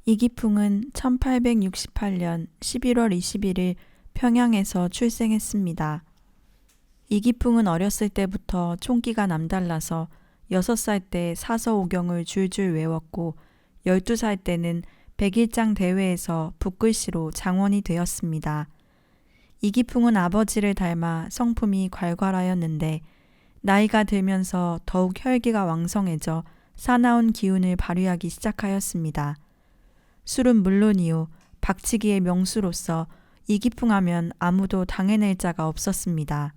이기풍은 1868년 11월 21일 평양에서 출생했습니다. 이기풍은 어렸을 때부터 총기가 남달라서 6살 때 사서오경을 줄줄 외웠고 12살 때는 백일장 대회에서 붓글씨로 장원이 되었습니다. 이기풍은 아버지를 닮아 성품이 괄괄하였는데 나이가 들면서 더욱 혈기가 왕성해져 사나운 기운을 발휘하기 시작하였습니다. 술은 물론이요, 박치기의 명수로서 이기풍하면 아무도 당해낼 자가 없었습니다.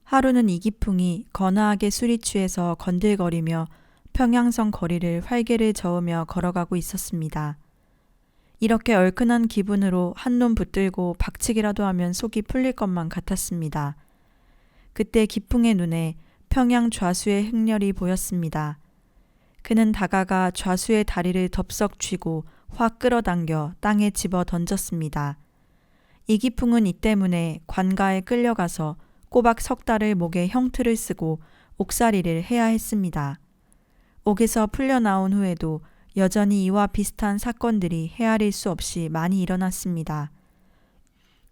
하루는 이기풍이 거나하게 술이 취해서 건들거리며 평양성 거리를 활개를 저으며 걸어가고 있었습니다. 이렇게 얼큰한 기분으로 한눈 붙들고 박치기라도 하면 속이 풀릴 것만 같았습니다. 그때 기풍의 눈에 평양 좌수의 행렬이 보였습니다. 그는 다가가 좌수의 다리를 덥석 쥐고 확 끌어당겨 땅에 집어 던졌습니다. 이기풍은 이 때문에 관가에 끌려가서 꼬박 석 달을 목에 형틀을 쓰고 옥살이를 해야 했습니다. 옥에서 풀려나온 후에도 여전히 이와 비슷한 사건들이 헤아릴 수 없이 많이 일어났습니다.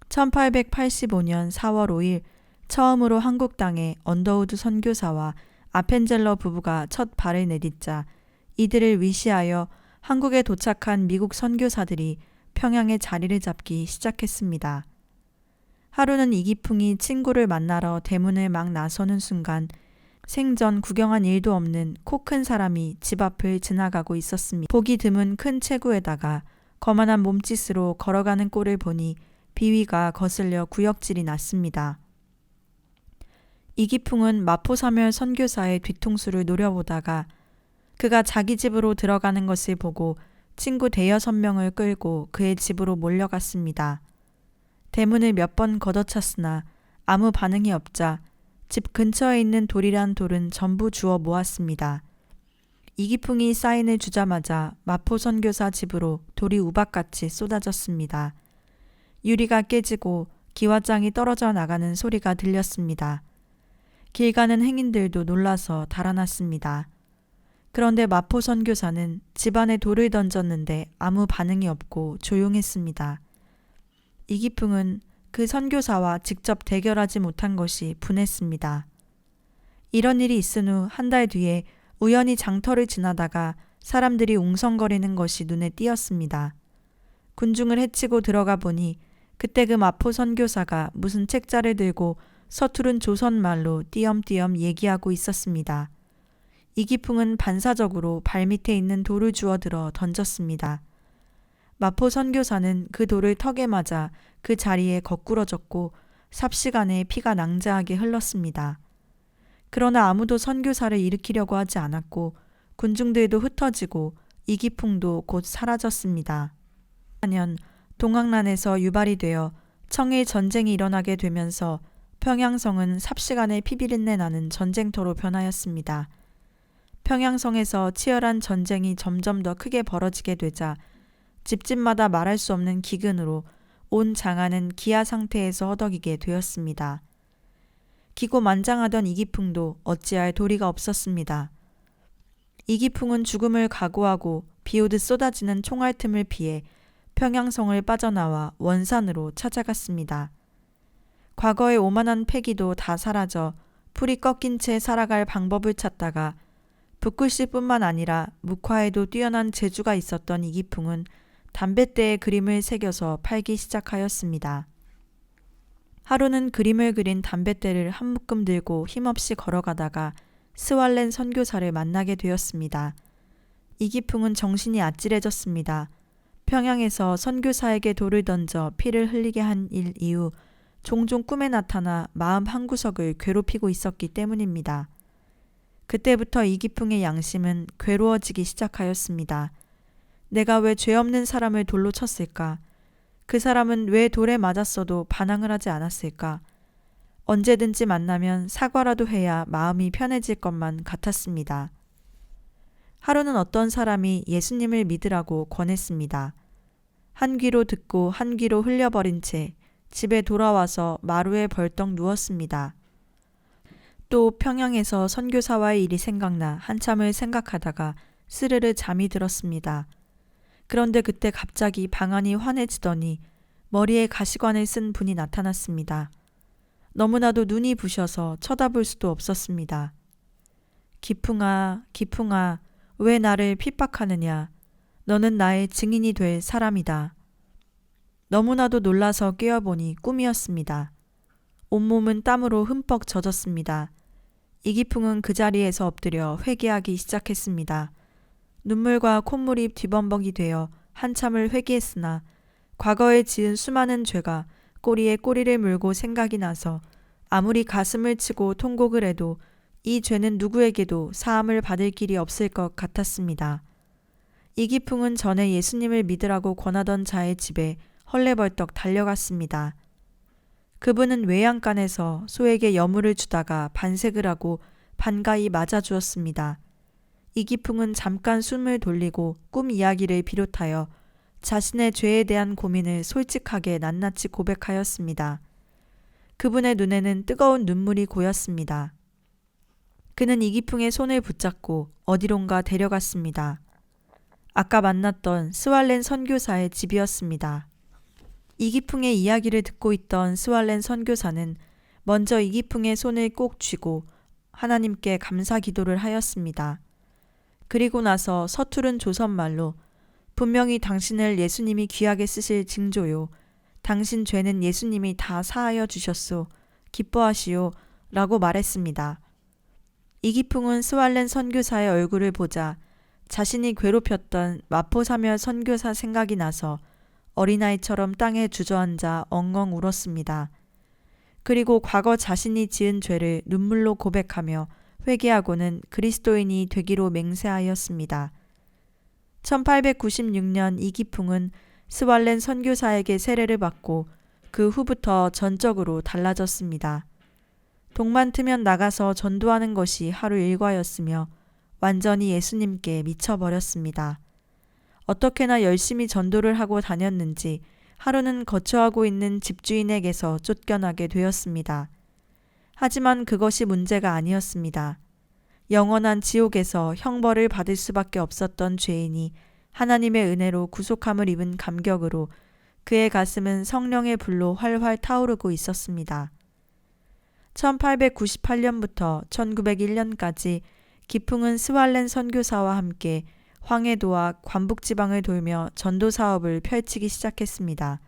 1885년 4월 5일 처음으로 한국 땅에 언더우드 선교사와 아펜젤러 부부가 첫 발을 내딛자 이들을 위시하여 한국에 도착한 미국 선교사들이 평양에 자리를 잡기 시작했습니다. 하루는 이기풍이 친구를 만나러 대문을 막 나서는 순간 생전 구경한 일도 없는 코 큰 사람이 집 앞을 지나가고 있었습니다. 보기 드문 큰 체구에다가 거만한 몸짓으로 걸어가는 꼴을 보니 비위가 거슬려 구역질이 났습니다. 이기풍은 마포사멸 선교사의 뒤통수를 노려보다가 그가 자기 집으로 들어가는 것을 보고 친구 대여섯 명을 끌고 그의 집으로 몰려갔습니다. 대문을 몇 번 걷어찼으나 아무 반응이 없자 집 근처에 있는 돌이란 돌은 전부 주워 모았습니다. 이기풍이 사인을 주자마자 마포 선교사 집으로 돌이 우박같이 쏟아졌습니다. 유리가 깨지고 기와장이 떨어져 나가는 소리가 들렸습니다. 길 가는 행인들도 놀라서 달아났습니다. 그런데 마포 선교사는 집안에 돌을 던졌는데 아무 반응이 없고 조용했습니다. 이기풍은 그 선교사와 직접 대결하지 못한 것이 분했습니다. 이런 일이 있은 후 한 달 뒤에 우연히 장터를 지나다가 사람들이 웅성거리는 것이 눈에 띄었습니다. 군중을 헤치고 들어가 보니 그때 그 마포 선교사가 무슨 책자를 들고 서투른 조선말로 띄엄띄엄 얘기하고 있었습니다. 이기풍은 반사적으로 발밑에 있는 돌을 주워들어 던졌습니다. 마포 선교사는 그 돌을 턱에 맞아 그 자리에 거꾸러졌고 삽시간에 피가 낭자하게 흘렀습니다. 그러나 아무도 선교사를 일으키려고 하지 않았고 군중들도 흩어지고 이기풍도 곧 사라졌습니다. 4년 동학난에서 유발이 되어 청일 전쟁이 일어나게 되면서 평양성은 삽시간에 피비린내 나는 전쟁터로 변하였습니다. 평양성에서 치열한 전쟁이 점점 더 크게 벌어지게 되자 집집마다 말할 수 없는 기근으로 온 장안은 기아 상태에서 허덕이게 되었습니다. 기고만장하던 이기풍도 어찌할 도리가 없었습니다. 이기풍은 죽음을 각오하고 비오듯 쏟아지는 총알 틈을 피해 평양성을 빠져나와 원산으로 찾아갔습니다. 과거의 오만한 패기도 다 사라져 풀이 꺾인 채 살아갈 방법을 찾다가 붓글씨뿐만 아니라 묵화에도 뛰어난 재주가 있었던 이기풍은 담뱃대에 그림을 새겨서 팔기 시작하였습니다. 하루는 그림을 그린 담뱃대를 한 묶음 들고 힘없이 걸어가다가 스왈렌 선교사를 만나게 되었습니다. 이기풍은 정신이 아찔해졌습니다. 평양에서 선교사에게 돌을 던져 피를 흘리게 한 일 이후 종종 꿈에 나타나 마음 한구석을 괴롭히고 있었기 때문입니다. 그때부터 이기풍의 양심은 괴로워지기 시작하였습니다. 내가 왜 죄 없는 사람을 돌로 쳤을까? 그 사람은 왜 돌에 맞았어도 반항을 하지 않았을까? 언제든지 만나면 사과라도 해야 마음이 편해질 것만 같았습니다. 하루는 어떤 사람이 예수님을 믿으라고 권했습니다. 한 귀로 듣고 한 귀로 흘려버린 채 집에 돌아와서 마루에 벌떡 누웠습니다. 또 평양에서 선교사와의 일이 생각나 한참을 생각하다가 스르르 잠이 들었습니다. 그런데 그때 갑자기 방안이 환해지더니 머리에 가시관을 쓴 분이 나타났습니다. 너무나도 눈이 부셔서 쳐다볼 수도 없었습니다. 기풍아, 기풍아, 왜 나를 핍박하느냐? 너는 나의 증인이 될 사람이다. 너무나도 놀라서 깨어보니 꿈이었습니다. 온몸은 땀으로 흠뻑 젖었습니다. 이기풍은 그 자리에서 엎드려 회개하기 시작했습니다. 눈물과 콧물이 뒤범벅이 되어 한참을 회개했으나 과거에 지은 수많은 죄가 꼬리에 꼬리를 물고 생각이 나서 아무리 가슴을 치고 통곡을 해도 이 죄는 누구에게도 사함을 받을 길이 없을 것 같았습니다. 이기풍은 전에 예수님을 믿으라고 권하던 자의 집에 헐레벌떡 달려갔습니다. 그분은 외양간에서 소에게 여물을 주다가 반색을 하고 반가이 맞아주었습니다. 이기풍은 잠깐 숨을 돌리고 꿈 이야기를 비롯하여 자신의 죄에 대한 고민을 솔직하게 낱낱이 고백하였습니다. 그분의 눈에는 뜨거운 눈물이 고였습니다. 그는 이기풍의 손을 붙잡고 어디론가 데려갔습니다. 아까 만났던 스왈렌 선교사의 집이었습니다. 이기풍의 이야기를 듣고 있던 스왈렌 선교사는 먼저 이기풍의 손을 꼭 쥐고 하나님께 감사 기도를 하였습니다. 그리고 나서 서투른 조선말로 분명히 당신을 예수님이 귀하게 쓰실 징조요. 당신 죄는 예수님이 다 사하여 주셨소. 기뻐하시오. 라고 말했습니다. 이기풍은 스왈렌 선교사의 얼굴을 보자 자신이 괴롭혔던 마포사멸 선교사 생각이 나서 어린아이처럼 땅에 주저앉아 엉엉 울었습니다. 그리고 과거 자신이 지은 죄를 눈물로 고백하며 회개하고는 그리스도인이 되기로 맹세하였습니다. 1896년 이기풍은 스왈렌 선교사에게 세례를 받고 그 후부터 전적으로 달라졌습니다. 동만 트면 나가서 전도하는 것이 하루 일과였으며 완전히 예수님께 미쳐버렸습니다. 어떻게나 열심히 전도를 하고 다녔는지 하루는 거처하고 있는 집주인에게서 쫓겨나게 되었습니다. 하지만 그것이 문제가 아니었습니다. 영원한 지옥에서 형벌을 받을 수밖에 없었던 죄인이 하나님의 은혜로 구속함을 입은 감격으로 그의 가슴은 성령의 불로 활활 타오르고 있었습니다. 1898년부터 1901년까지 기풍은 스왈렌 선교사와 함께 황해도와 관북지방을 돌며 전도 사업을 펼치기 시작했습니다.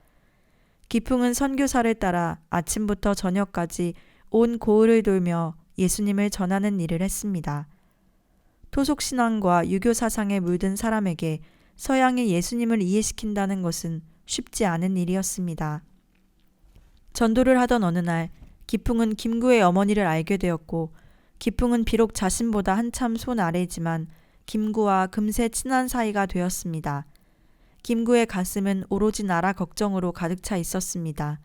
기풍은 선교사를 따라 아침부터 저녁까지 온 고을을 돌며 예수님을 전하는 일을 했습니다. 토속신앙과 유교사상에 물든 사람에게 서양의 예수님을 이해시킨다는 것은 쉽지 않은 일이었습니다. 전도를 하던 어느 날 기풍은 김구의 어머니를 알게 되었고 기풍은 비록 자신보다 한참 손 아래지만 김구와 금세 친한 사이가 되었습니다. 김구의 가슴은 오로지 나라 걱정으로 가득 차 있었습니다.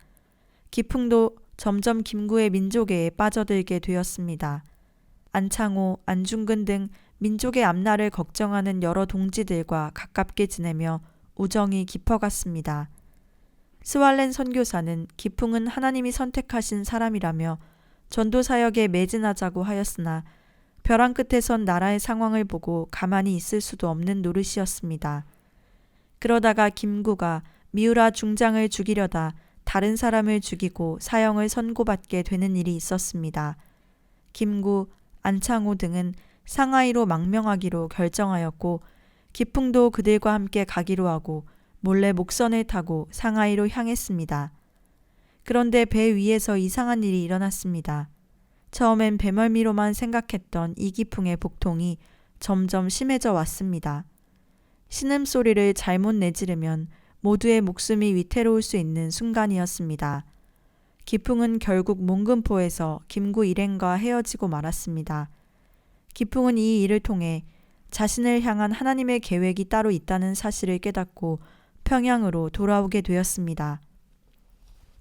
기풍도 점점 김구의 민족애에 빠져들게 되었습니다. 안창호, 안중근 등 민족의 앞날을 걱정하는 여러 동지들과 가깝게 지내며 우정이 깊어갔습니다. 스왈렌 선교사는 기풍은 하나님이 선택하신 사람이라며 전도 사역에 매진하자고 하였으나 벼랑 끝에 선 나라의 상황을 보고 가만히 있을 수도 없는 노릇이었습니다. 그러다가 김구가 미우라 중장을 죽이려다 다른 사람을 죽이고 사형을 선고받게 되는 일이 있었습니다. 김구, 안창호 등은 상하이로 망명하기로 결정하였고 기풍도 그들과 함께 가기로 하고 몰래 목선을 타고 상하이로 향했습니다. 그런데 배 위에서 이상한 일이 일어났습니다. 처음엔 배멀미로만 생각했던 이기풍의 복통이 점점 심해져 왔습니다. 신음소리를 잘못 내지르면 모두의 목숨이 위태로울 수 있는 순간이었습니다. 기풍은 결국 몽금포에서 김구 일행과 헤어지고 말았습니다. 기풍은 이 일을 통해 자신을 향한 하나님의 계획이 따로 있다는 사실을 깨닫고 평양으로 돌아오게 되었습니다.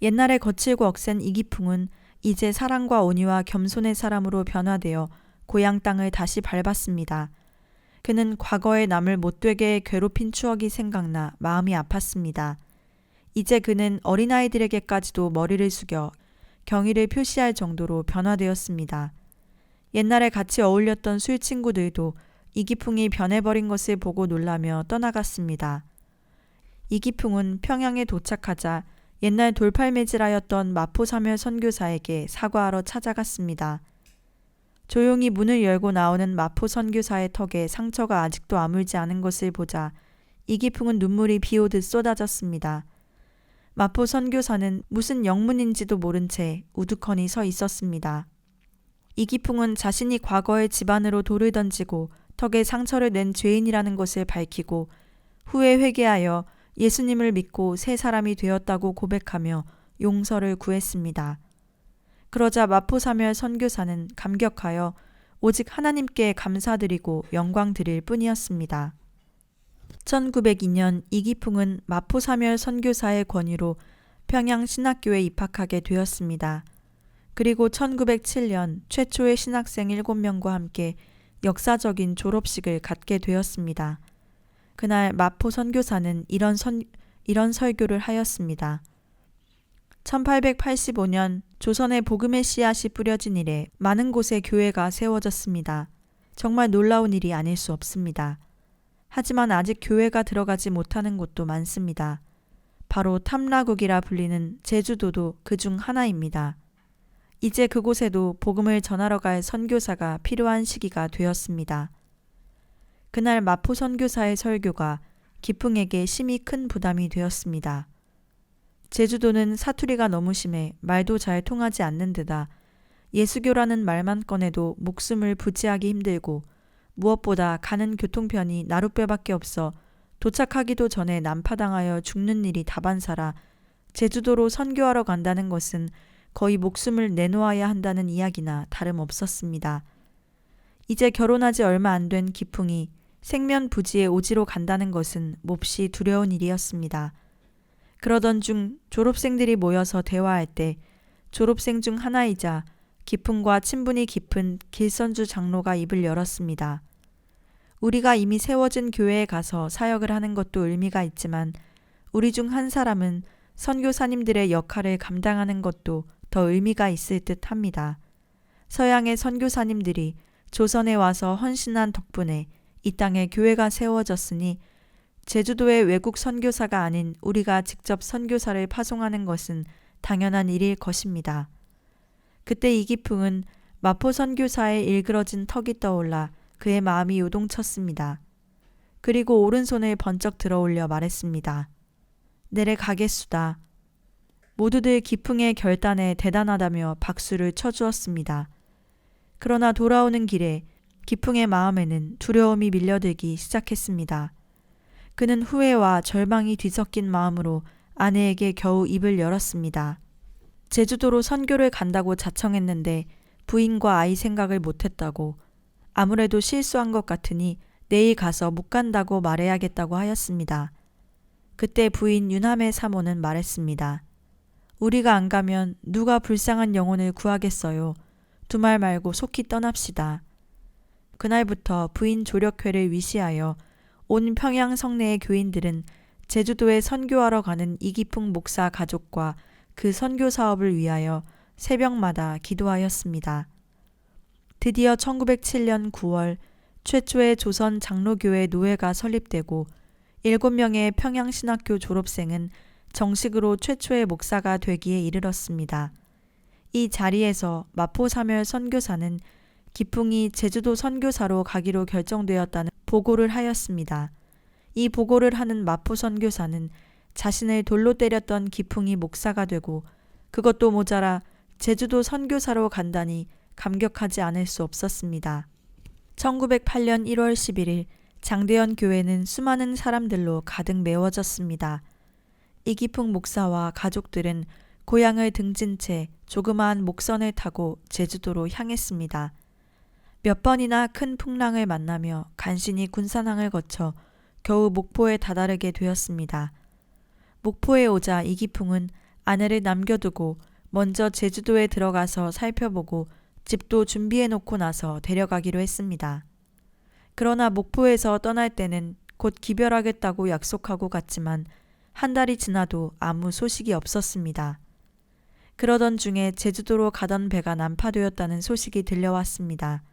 옛날에 거칠고 억센 이기풍은 이제 사랑과 온유와 겸손의 사람으로 변화되어 고향 땅을 다시 밟았습니다. 그는 과거에 남을 못되게 괴롭힌 추억이 생각나 마음이 아팠습니다. 이제 그는 어린아이들에게까지도 머리를 숙여 경의를 표시할 정도로 변화되었습니다. 옛날에 같이 어울렸던 술 친구들도 이기풍이 변해버린 것을 보고 놀라며 떠나갔습니다. 이기풍은 평양에 도착하자 옛날 돌팔매질하였던 마포사멸 선교사에게 사과하러 찾아갔습니다. 조용히 문을 열고 나오는 마포 선교사의 턱에 상처가 아직도 아물지 않은 것을 보자 이기풍은 눈물이 비오듯 쏟아졌습니다. 마포 선교사는 무슨 영문인지도 모른 채 우두커니 서 있었습니다. 이기풍은 자신이 과거에 집안으로 돌을 던지고 턱에 상처를 낸 죄인이라는 것을 밝히고 후에 회개하여 예수님을 믿고 새 사람이 되었다고 고백하며 용서를 구했습니다. 그러자 마포사멸 선교사는 감격하여 오직 하나님께 감사드리고 영광 드릴 뿐이었습니다. 1902년 이기풍은 마포사멸 선교사의 권유로 평양신학교에 입학하게 되었습니다. 그리고 1907년 최초의 신학생 7명과 함께 역사적인 졸업식을 갖게 되었습니다. 그날 마포 선교사는 이런 설교를 하였습니다. 1885년 조선에 복음의 씨앗이 뿌려진 이래 많은 곳에 교회가 세워졌습니다. 정말 놀라운 일이 아닐 수 없습니다. 하지만 아직 교회가 들어가지 못하는 곳도 많습니다. 바로 탐라국이라 불리는 제주도도 그중 하나입니다. 이제 그곳에도 복음을 전하러 갈 선교사가 필요한 시기가 되었습니다. 그날 마포 선교사의 설교가 기풍에게 심히 큰 부담이 되었습니다. 제주도는 사투리가 너무 심해 말도 잘 통하지 않는 데다 예수교라는 말만 꺼내도 목숨을 부지하기 힘들고 무엇보다 가는 교통편이 나룻배밖에 없어 도착하기도 전에 난파당하여 죽는 일이 다반사라 제주도로 선교하러 간다는 것은 거의 목숨을 내놓아야 한다는 이야기나 다름없었습니다. 이제 결혼하지 얼마 안 된 기풍이 생면부지에 오지로 간다는 것은 몹시 두려운 일이었습니다. 그러던 중 졸업생들이 모여서 대화할 때 졸업생 중 하나이자 기풍과 친분이 깊은 길선주 장로가 입을 열었습니다. 우리가 이미 세워진 교회에 가서 사역을 하는 것도 의미가 있지만 우리 중 한 사람은 선교사님들의 역할을 감당하는 것도 더 의미가 있을 듯 합니다. 서양의 선교사님들이 조선에 와서 헌신한 덕분에 이 땅에 교회가 세워졌으니 제주도의 외국 선교사가 아닌 우리가 직접 선교사를 파송하는 것은 당연한 일일 것입니다. 그때 이기풍은 마포 선교사의 일그러진 턱이 떠올라 그의 마음이 요동쳤습니다. 그리고 오른손을 번쩍 들어올려 말했습니다. 내래 가겠수다. 모두들 기풍의 결단에 대단하다며 박수를 쳐주었습니다. 그러나 돌아오는 길에 기풍의 마음에는 두려움이 밀려들기 시작했습니다. 그는 후회와 절망이 뒤섞인 마음으로 아내에게 겨우 입을 열었습니다. 제주도로 선교를 간다고 자청했는데 부인과 아이 생각을 못했다고, 아무래도 실수한 것 같으니 내일 가서 못 간다고 말해야겠다고 하였습니다. 그때 부인 윤함의 사모는 말했습니다. 우리가 안 가면 누가 불쌍한 영혼을 구하겠어요. 두말 말고 속히 떠납시다. 그날부터 부인 조력회를 위시하여 온 평양 성내의 교인들은 제주도에 선교하러 가는 이기풍 목사 가족과 그 선교 사업을 위하여 새벽마다 기도하였습니다. 드디어 1907년 9월 최초의 조선 장로교회 노회가 설립되고 7명의 평양신학교 졸업생은 정식으로 최초의 목사가 되기에 이르렀습니다. 이 자리에서 마포사멸 선교사는 기풍이 제주도 선교사로 가기로 결정되었다는 보고를 하였습니다. 이 보고를 하는 마포 선교사는 자신을 돌로 때렸던 기풍이 목사가 되고 그것도 모자라 제주도 선교사로 간다니 감격하지 않을 수 없었습니다. 1908년 1월 11일 장대현 교회는 수많은 사람들로 가득 메워졌습니다. 이기풍 목사와 가족들은 고향을 등진 채 조그마한 목선을 타고 제주도로 향했습니다. 몇 번이나 큰 풍랑을 만나며 간신히 군산항을 거쳐 겨우 목포에 다다르게 되었습니다. 목포에 오자 이기풍은 아내를 남겨두고 먼저 제주도에 들어가서 살펴보고 집도 준비해놓고 나서 데려가기로 했습니다. 그러나 목포에서 떠날 때는 곧 기별하겠다고 약속하고 갔지만 한 달이 지나도 아무 소식이 없었습니다. 그러던 중에 제주도로 가던 배가 난파되었다는 소식이 들려왔습니다.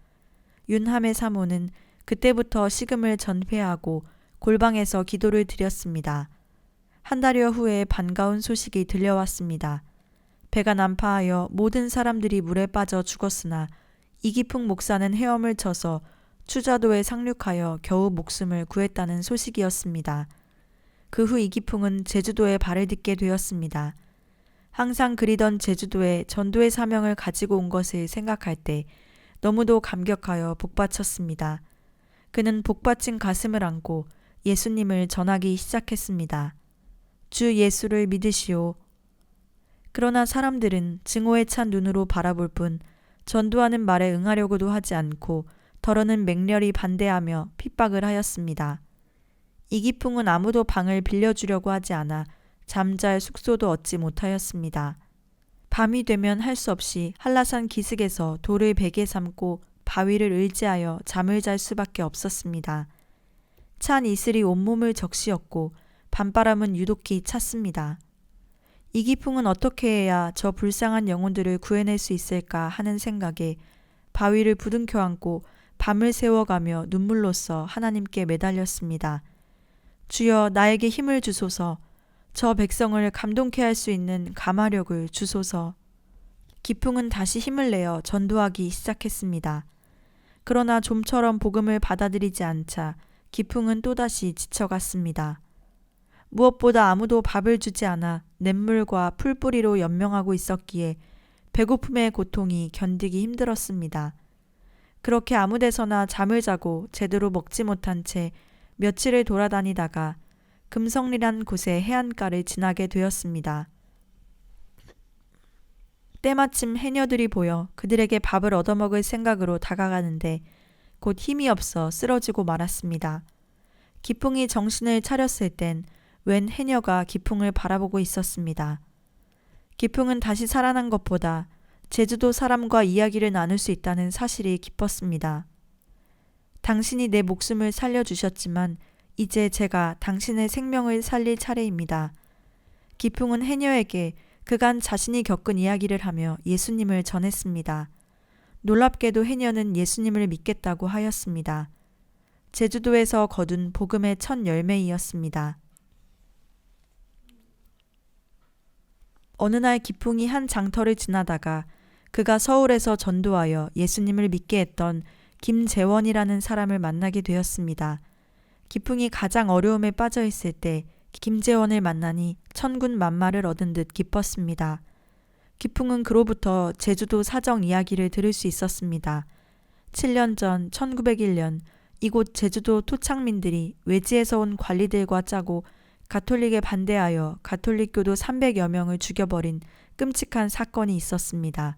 윤함의 사모는 그때부터 식음을 전폐하고 골방에서 기도를 드렸습니다. 한 달여 후에 반가운 소식이 들려왔습니다. 배가 난파하여 모든 사람들이 물에 빠져 죽었으나 이기풍 목사는 헤엄을 쳐서 추자도에 상륙하여 겨우 목숨을 구했다는 소식이었습니다. 그 후 이기풍은 제주도에 발을 딛게 되었습니다. 항상 그리던 제주도에 전도의 사명을 가지고 온 것을 생각할 때 너무도 감격하여 복받쳤습니다. 그는 복받친 가슴을 안고 예수님을 전하기 시작했습니다. 주 예수를 믿으시오. 그러나 사람들은 증오에 찬 눈으로 바라볼 뿐 전도하는 말에 응하려고도 하지 않고 더러는 맹렬히 반대하며 핍박을 하였습니다. 이기풍은 아무도 방을 빌려주려고 하지 않아 잠잘 숙소도 얻지 못하였습니다. 밤이 되면 할 수 없이 한라산 기슭에서 돌을 베개 삼고 바위를 의지하여 잠을 잘 수밖에 없었습니다. 찬 이슬이 온몸을 적시었고 밤바람은 유독히 찼습니다. 이기풍은 어떻게 해야 저 불쌍한 영혼들을 구해낼 수 있을까 하는 생각에 바위를 부둥켜 안고 밤을 새워가며 눈물로써 하나님께 매달렸습니다. 주여 나에게 힘을 주소서. 저 백성을 감동케 할 수 있는 감화력을 주소서. 기풍은 다시 힘을 내어 전도하기 시작했습니다. 그러나 좀처럼 복음을 받아들이지 않자 기풍은 또다시 지쳐갔습니다. 무엇보다 아무도 밥을 주지 않아 냇물과 풀뿌리로 연명하고 있었기에 배고픔의 고통이 견디기 힘들었습니다. 그렇게 아무 데서나 잠을 자고 제대로 먹지 못한 채 며칠을 돌아다니다가 금성리란 곳의 해안가를 지나게 되었습니다. 때마침 해녀들이 보여 그들에게 밥을 얻어먹을 생각으로 다가가는데 곧 힘이 없어 쓰러지고 말았습니다. 기풍이 정신을 차렸을 땐 웬 해녀가 기풍을 바라보고 있었습니다. 기풍은 다시 살아난 것보다 제주도 사람과 이야기를 나눌 수 있다는 사실이 기뻤습니다. 당신이 내 목숨을 살려주셨지만 이제 제가 당신의 생명을 살릴 차례입니다. 기풍은 해녀에게 그간 자신이 겪은 이야기를 하며 예수님을 전했습니다. 놀랍게도 해녀는 예수님을 믿겠다고 하였습니다. 제주도에서 거둔 복음의 첫 열매이었습니다. 어느 날 기풍이 한 장터를 지나다가 그가 서울에서 전도하여 예수님을 믿게 했던 김재원이라는 사람을 만나게 되었습니다. 기풍이 가장 어려움에 빠져 있을 때 김재원을 만나니 천군 만마를 얻은 듯 기뻤습니다. 기풍은 그로부터 제주도 사정 이야기를 들을 수 있었습니다. 7년 전 1901년 이곳 제주도 토착민들이 외지에서 온 관리들과 짜고 가톨릭에 반대하여 가톨릭교도 300여 명을 죽여버린 끔찍한 사건이 있었습니다.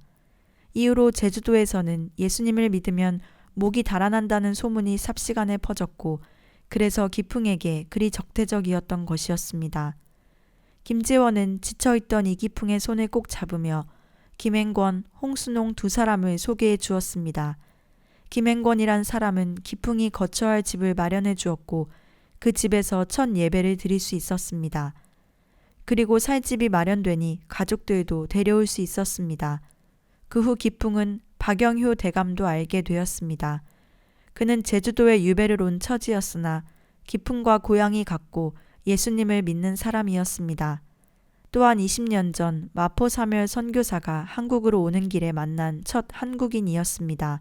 이후로 제주도에서는 예수님을 믿으면 목이 달아난다는 소문이 삽시간에 퍼졌고 그래서 기풍에게 그리 적대적이었던 것이었습니다. 김재원은 지쳐있던 이기풍의 손을 꼭 잡으며 김행권, 홍순홍 두 사람을 소개해 주었습니다. 김행권이란 사람은 기풍이 거처할 할 집을 마련해 주었고 그 집에서 첫 예배를 드릴 수 있었습니다. 그리고 살 집이 마련되니 가족들도 데려올 수 있었습니다. 그 후 기풍은 박영효 대감도 알게 되었습니다. 그는 제주도에 유배를 온 처지였으나 기풍과 고향이 같고 예수님을 믿는 사람이었습니다. 또한 20년 전 마포 사멸 선교사가 한국으로 오는 길에 만난 첫 한국인이었습니다.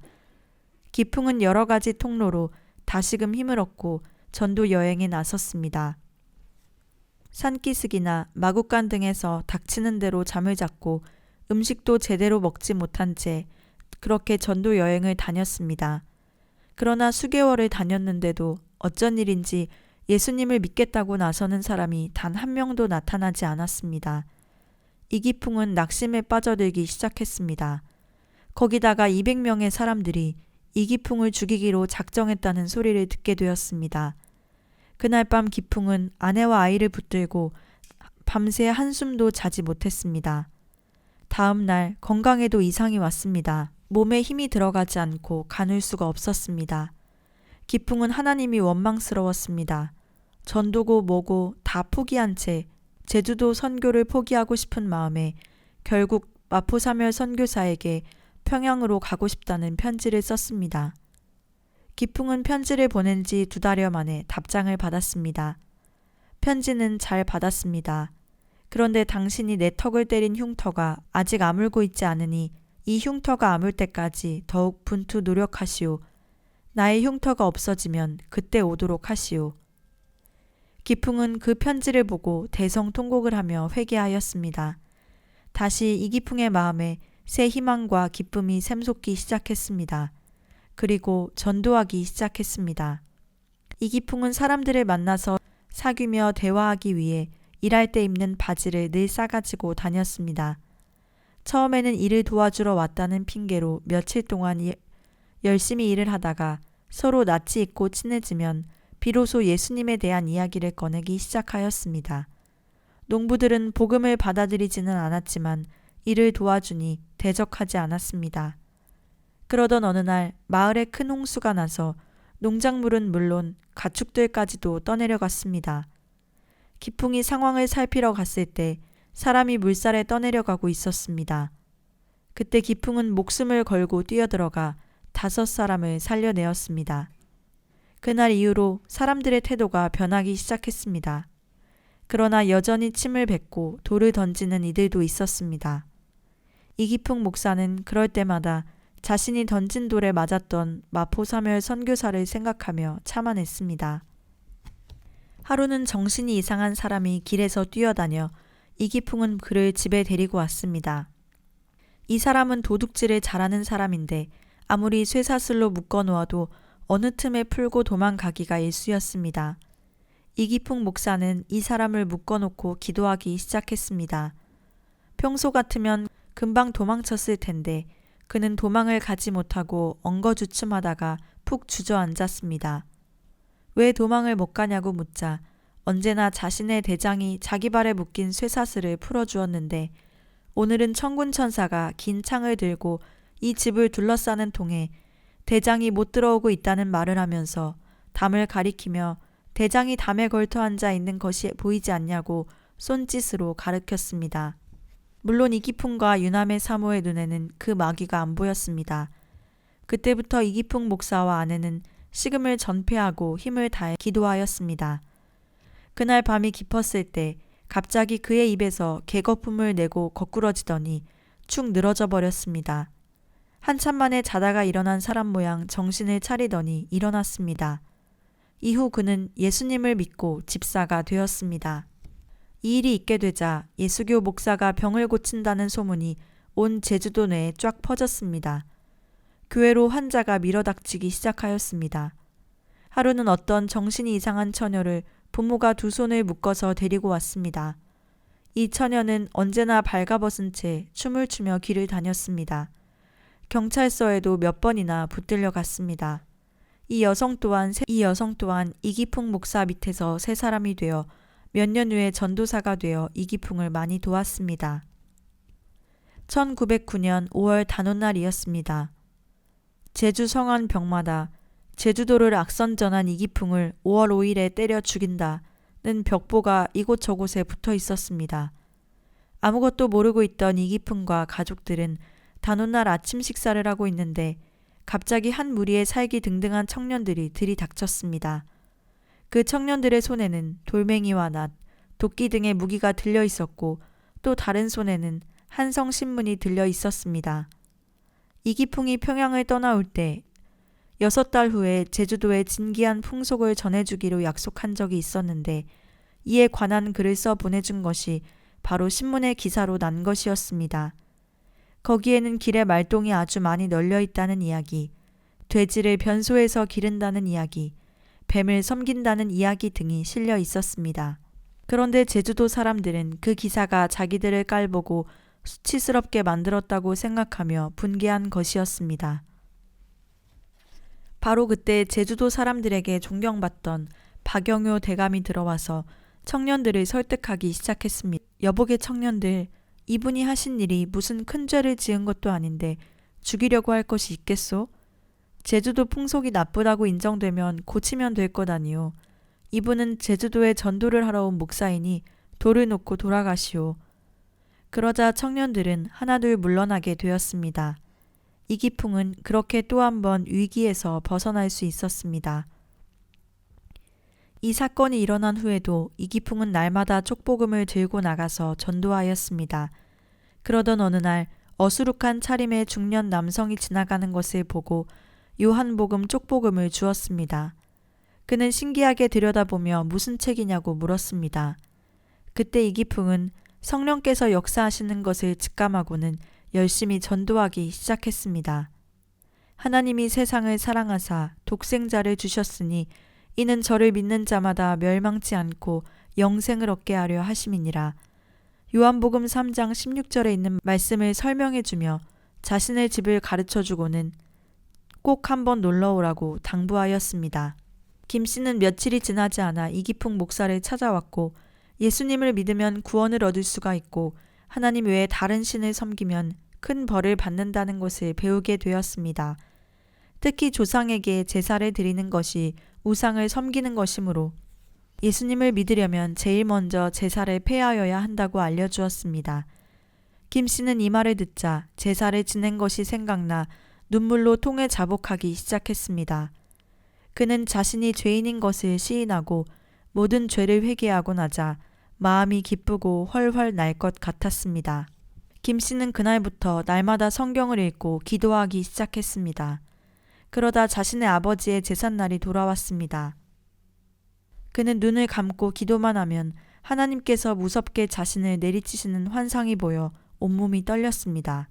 기풍은 여러 가지 통로로 다시금 힘을 얻고 전도 여행에 나섰습니다. 산기슭이나 마국간 등에서 닥치는 대로 잠을 잤고 음식도 제대로 먹지 못한 채 그렇게 전도 여행을 다녔습니다. 그러나 수개월을 다녔는데도 어쩐 일인지 예수님을 믿겠다고 나서는 사람이 단 한 명도 나타나지 않았습니다. 이기풍은 낙심에 빠져들기 시작했습니다. 거기다가 200명의 사람들이 이기풍을 죽이기로 작정했다는 소리를 듣게 되었습니다. 그날 밤 기풍은 아내와 아이를 붙들고 밤새 한숨도 자지 못했습니다. 다음 날 건강에도 이상이 왔습니다. 몸에 힘이 들어가지 않고 가눌 수가 없었습니다. 기풍은 하나님이 원망스러웠습니다. 전도고 뭐고 다 포기한 채 제주도 선교를 포기하고 싶은 마음에 결국 마포사멸 선교사에게 평양으로 가고 싶다는 편지를 썼습니다. 기풍은 편지를 보낸 지 2달여 만에 답장을 받았습니다. 편지는 잘 받았습니다. 그런데 당신이 내 턱을 때린 흉터가 아직 아물고 있지 않으니 이 흉터가 아물 때까지 더욱 분투 노력하시오. 나의 흉터가 없어지면 그때 오도록 하시오. 기풍은 그 편지를 보고 대성통곡을 하며 회개하였습니다. 다시 이기풍의 마음에 새 희망과 기쁨이 샘솟기 시작했습니다. 그리고 전도하기 시작했습니다. 이기풍은 사람들을 만나서 사귀며 대화하기 위해 일할 때 입는 바지를 늘 싸가지고 다녔습니다. 처음에는 일을 도와주러 왔다는 핑계로 며칠 동안 열심히 일을 하다가 서로 낯이 익고 친해지면 비로소 예수님에 대한 이야기를 꺼내기 시작하였습니다. 농부들은 복음을 받아들이지는 않았지만 일을 도와주니 대적하지 않았습니다. 그러던 어느 날 마을에 큰 홍수가 나서 농작물은 물론 가축들까지도 떠내려갔습니다. 기풍이 상황을 살피러 갔을 때 사람이 물살에 떠내려가고 있었습니다. 그때 기풍은 목숨을 걸고 뛰어들어가 5사람을 살려내었습니다. 그날 이후로 사람들의 태도가 변하기 시작했습니다. 그러나 여전히 침을 뱉고 돌을 던지는 이들도 있었습니다. 이기풍 목사는 그럴 때마다 자신이 던진 돌에 맞았던 마포사멸 선교사를 생각하며 참아냈습니다. 하루는 정신이 이상한 사람이 길에서 뛰어다녀 이기풍은 그를 집에 데리고 왔습니다. 이 사람은 도둑질을 잘하는 사람인데 아무리 쇠사슬로 묶어놓아도 어느 틈에 풀고 도망가기가 일쑤였습니다. 이기풍 목사는 이 사람을 묶어놓고 기도하기 시작했습니다. 평소 같으면 금방 도망쳤을 텐데 그는 도망을 가지 못하고 엉거주춤하다가 푹 주저앉았습니다. 왜 도망을 못 가냐고 묻자 언제나 자신의 대장이 자기 발에 묶인 쇠사슬을 풀어주었는데 오늘은 천군천사가 긴 창을 들고 이 집을 둘러싸는 통에 대장이 못 들어오고 있다는 말을 하면서 담을 가리키며 대장이 담에 걸터 앉아 있는 것이 보이지 않냐고 손짓으로 가르쳤습니다. 물론 이기풍과 유남의 사모의 눈에는 그 마귀가 안 보였습니다. 그때부터 이기풍 목사와 아내는 식음을 전폐하고 힘을 다해 기도하였습니다. 그날 밤이 깊었을 때 갑자기 그의 입에서 개거품을 내고 거꾸러지더니 축 늘어져 버렸습니다. 한참 만에 자다가 일어난 사람 모양 정신을 차리더니 일어났습니다. 이후 그는 예수님을 믿고 집사가 되었습니다. 이 일이 있게 되자 예수교 목사가 병을 고친다는 소문이 온 제주도 내에 쫙 퍼졌습니다. 교회로 환자가 밀어닥치기 시작하였습니다. 하루는 어떤 정신이 이상한 처녀를 부모가 2손을 묶어서 데리고 왔습니다. 이 처녀는 언제나 발가벗은 채 춤을 추며 길을 다녔습니다. 경찰서에도 몇 번이나 붙들려 갔습니다. 이 여성 또한 이기풍 목사 밑에서 새 사람이 되어 몇 년 후에 전도사가 되어 이기풍을 많이 도왔습니다. 1909년 5월 단오날이었습니다. 제주 성안 벽마다 제주도를 악선전한 이기풍을 5월 5일에 때려 죽인다는 벽보가 이곳저곳에 붙어 있었습니다. 아무것도 모르고 있던 이기풍과 가족들은 단오날 아침 식사를 하고 있는데 갑자기 한 무리의 살기 등등한 청년들이 들이닥쳤습니다. 그 청년들의 손에는 돌멩이와 낫, 도끼 등의 무기가 들려 있었고 또 다른 손에는 한성 신문이 들려 있었습니다. 이기풍이 평양을 떠나올 때 6달 후에 제주도의 진기한 풍속을 전해주기로 약속한 적이 있었는데 이에 관한 글을 써 보내준 것이 바로 신문의 기사로 난 것이었습니다. 거기에는 길에 말똥이 아주 많이 널려 있다는 이야기, 돼지를 변소에서 기른다는 이야기, 뱀을 섬긴다는 이야기 등이 실려 있었습니다. 그런데 제주도 사람들은 그 기사가 자기들을 깔보고 수치스럽게 만들었다고 생각하며 분개한 것이었습니다. 바로 그때 제주도 사람들에게 존경받던 박영효 대감이 들어와서 청년들을 설득하기 시작했습니다. 여보게 청년들, 이분이 하신 일이 무슨 큰 죄를 지은 것도 아닌데 죽이려고 할 것이 있겠소? 제주도 풍속이 나쁘다고 인정되면 고치면 될 것 아니오. 이분은 제주도에 전도를 하러 온 목사이니 돌을 놓고 돌아가시오. 그러자 청년들은 하나둘 물러나게 되었습니다. 이기풍은 그렇게 또 한 번 위기에서 벗어날 수 있었습니다. 이 사건이 일어난 후에도 이기풍은 날마다 촉복음을 들고 나가서 전도하였습니다. 그러던 어느 날 어수룩한 차림의 중년 남성이 지나가는 것을 보고 요한복음 쪽복음을 주었습니다. 그는 신기하게 들여다보며 무슨 책이냐고 물었습니다. 그때 이기풍은 성령께서 역사하시는 것을 직감하고는 열심히 전도하기 시작했습니다. 하나님이 세상을 사랑하사 독생자를 주셨으니 이는 저를 믿는 자마다 멸망치 않고 영생을 얻게 하려 하심이니라. 요한복음 3장 16절에 있는 말씀을 설명해주며 자신의 집을 가르쳐주고는 꼭 한번 놀러오라고 당부하였습니다. 김 씨는 며칠이 지나지 않아 이기풍 목사를 찾아왔고 예수님을 믿으면 구원을 얻을 수가 있고 하나님 외에 다른 신을 섬기면 큰 벌을 받는다는 것을 배우게 되었습니다. 특히 조상에게 제사를 드리는 것이 우상을 섬기는 것이므로 예수님을 믿으려면 제일 먼저 제사를 폐하여야 한다고 알려주었습니다. 김 씨는 이 말을 듣자 제사를 지낸 것이 생각나 눈물로 통을 자복하기 시작했습니다. 그는 자신이 죄인인 것을 시인하고 모든 죄를 회개하고 나자 마음이 기쁘고 훨훨 날 것 같았습니다. 김 씨는 그날부터 날마다 성경을 읽고 기도하기 시작했습니다. 그러다 자신의 아버지의 제삿날이 돌아왔습니다. 그는 눈을 감고 기도만 하면 하나님께서 무섭게 자신을 내리치시는 환상이 보여 온몸이 떨렸습니다.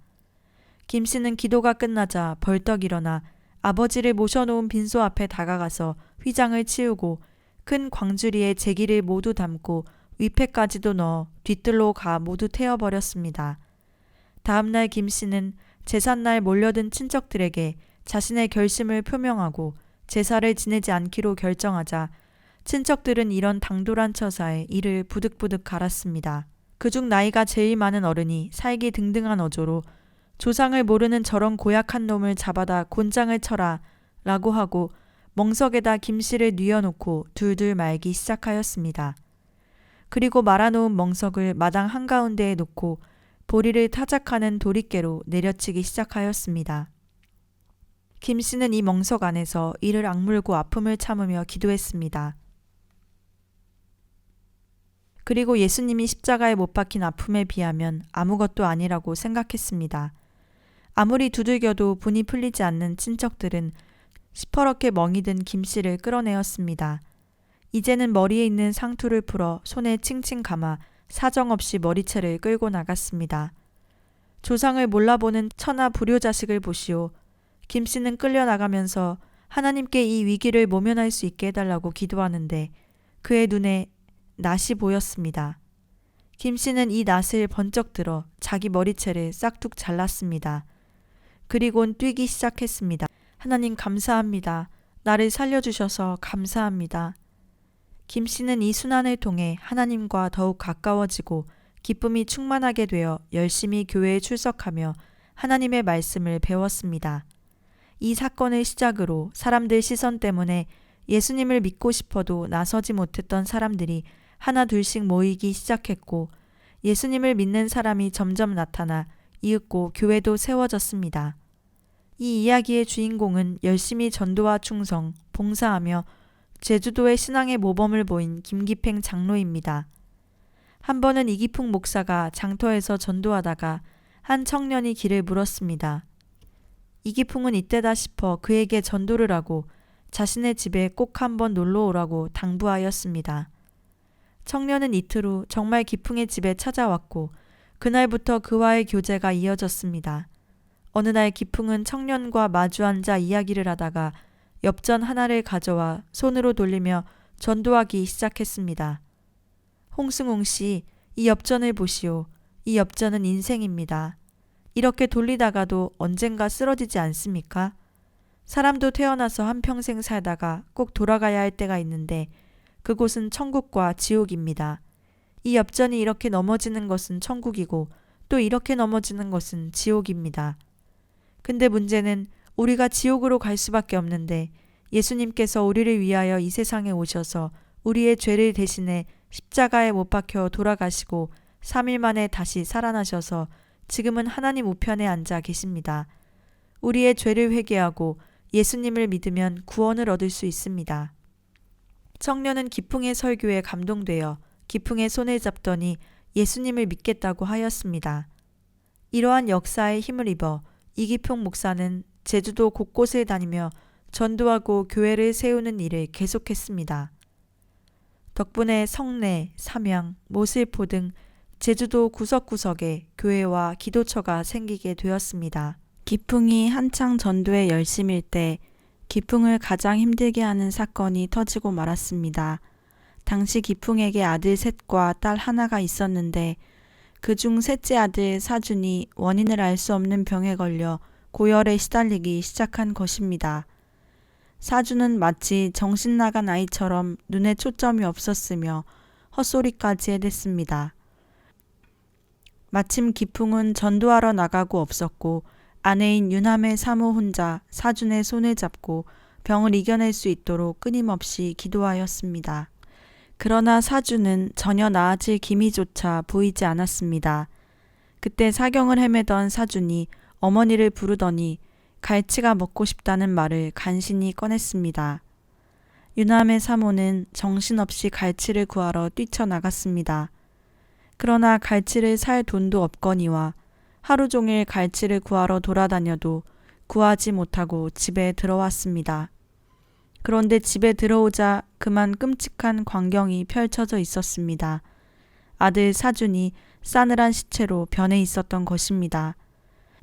김 씨는 기도가 끝나자 벌떡 일어나 아버지를 모셔놓은 빈소 앞에 다가가서 휘장을 치우고 큰 광주리에 제기를 모두 담고 위패까지도 넣어 뒤뜰로 가 모두 태워버렸습니다. 다음날 김 씨는 제삿날 몰려든 친척들에게 자신의 결심을 표명하고 제사를 지내지 않기로 결정하자 친척들은 이런 당돌한 처사에 이를 부득부득 갈았습니다. 그중 나이가 제일 많은 어른이 살기 등등한 어조로 조상을 모르는 저런 고약한 놈을 잡아다 곤장을 쳐라 라고 하고 멍석에다 김 씨를 뉘어놓고 둘둘 말기 시작하였습니다. 그리고 말아놓은 멍석을 마당 한가운데에 놓고 보리를 타작하는 도리깨로 내려치기 시작하였습니다. 김 씨는 이 멍석 안에서 이를 악물고 아픔을 참으며 기도했습니다. 그리고 예수님이 십자가에 못 박힌 아픔에 비하면 아무것도 아니라고 생각했습니다. 아무리 두들겨도 분이 풀리지 않는 친척들은 시퍼렇게 멍이 든 김 씨를 끌어내었습니다. 이제는 머리에 있는 상투를 풀어 손에 칭칭 감아 사정없이 머리채를 끌고 나갔습니다. 조상을 몰라보는 천하 불효자식을 보시오. 김 씨는 끌려나가면서 하나님께 이 위기를 모면할 수 있게 해달라고 기도하는데 그의 눈에 낫이 보였습니다. 김 씨는 이 낫을 번쩍 들어 자기 머리채를 싹둑 잘랐습니다. 그리곤 뛰기 시작했습니다. 하나님 감사합니다. 나를 살려주셔서 감사합니다. 김 씨는 이 순환을 통해 하나님과 더욱 가까워지고 기쁨이 충만하게 되어 열심히 교회에 출석하며 하나님의 말씀을 배웠습니다. 이 사건을 시작으로 사람들 시선 때문에 예수님을 믿고 싶어도 나서지 못했던 사람들이 하나 둘씩 모이기 시작했고 예수님을 믿는 사람이 점점 나타나 이윽고 교회도 세워졌습니다. 이 이야기의 주인공은 열심히 전도와 충성, 봉사하며 제주도의 신앙의 모범을 보인 김기팽 장로입니다. 한 번은 이기풍 목사가 장터에서 전도하다가 한 청년이 길을 물었습니다. 이기풍은 이때다 싶어 그에게 전도를 하고 자신의 집에 꼭 한번 놀러 오라고 당부하였습니다. 청년은 이틀 후 정말 기풍의 집에 찾아왔고 그날부터 그와의 교제가 이어졌습니다. 어느 날 기풍은 청년과 마주 앉아 이야기를 하다가 엽전 하나를 가져와 손으로 돌리며 전도하기 시작했습니다. 홍승홍 씨, 이 엽전을 보시오. 이 엽전은 인생입니다. 이렇게 돌리다가도 언젠가 쓰러지지 않습니까? 사람도 태어나서 한평생 살다가 꼭 돌아가야 할 때가 있는데 그곳은 천국과 지옥입니다. 이 엽전이 이렇게 넘어지는 것은 천국이고 또 이렇게 넘어지는 것은 지옥입니다. 근데 문제는 우리가 지옥으로 갈 수밖에 없는데 예수님께서 우리를 위하여 이 세상에 오셔서 우리의 죄를 대신해 십자가에 못 박혀 돌아가시고 3일 만에 다시 살아나셔서 지금은 하나님 우편에 앉아 계십니다. 우리의 죄를 회개하고 예수님을 믿으면 구원을 얻을 수 있습니다. 청년은 기풍의 설교에 감동되어 기풍의 손을 잡더니 예수님을 믿겠다고 하였습니다. 이러한 역사에 힘을 입어 이기풍 목사는 제주도 곳곳을 다니며 전도하고 교회를 세우는 일을 계속했습니다. 덕분에 성내, 삼양, 모슬포 등 제주도 구석구석에 교회와 기도처가 생기게 되었습니다. 기풍이 한창 전도에 열심일 때 기풍을 가장 힘들게 하는 사건이 터지고 말았습니다. 당시 기풍에게 아들 셋과 딸 하나가 있었는데 그중 셋째 아들 사준이 원인을 알 수 없는 병에 걸려 고열에 시달리기 시작한 것입니다. 사준은 마치 정신 나간 아이처럼 눈에 초점이 없었으며 헛소리까지 해댔습니다. 마침 기풍은 전도하러 나가고 없었고 아내인 유남의 사모 혼자 사준의 손을 잡고 병을 이겨낼 수 있도록 끊임없이 기도하였습니다. 그러나 사준은 전혀 나아질 기미조차 보이지 않았습니다. 그때 사경을 헤매던 사준이 어머니를 부르더니 갈치가 먹고 싶다는 말을 간신히 꺼냈습니다. 유남의 사모는 정신없이 갈치를 구하러 뛰쳐나갔습니다. 그러나 갈치를 살 돈도 없거니와 하루 종일 갈치를 구하러 돌아다녀도 구하지 못하고 집에 들어왔습니다. 그런데 집에 들어오자 그만 끔찍한 광경이 펼쳐져 있었습니다. 아들 사준이 싸늘한 시체로 변해 있었던 것입니다.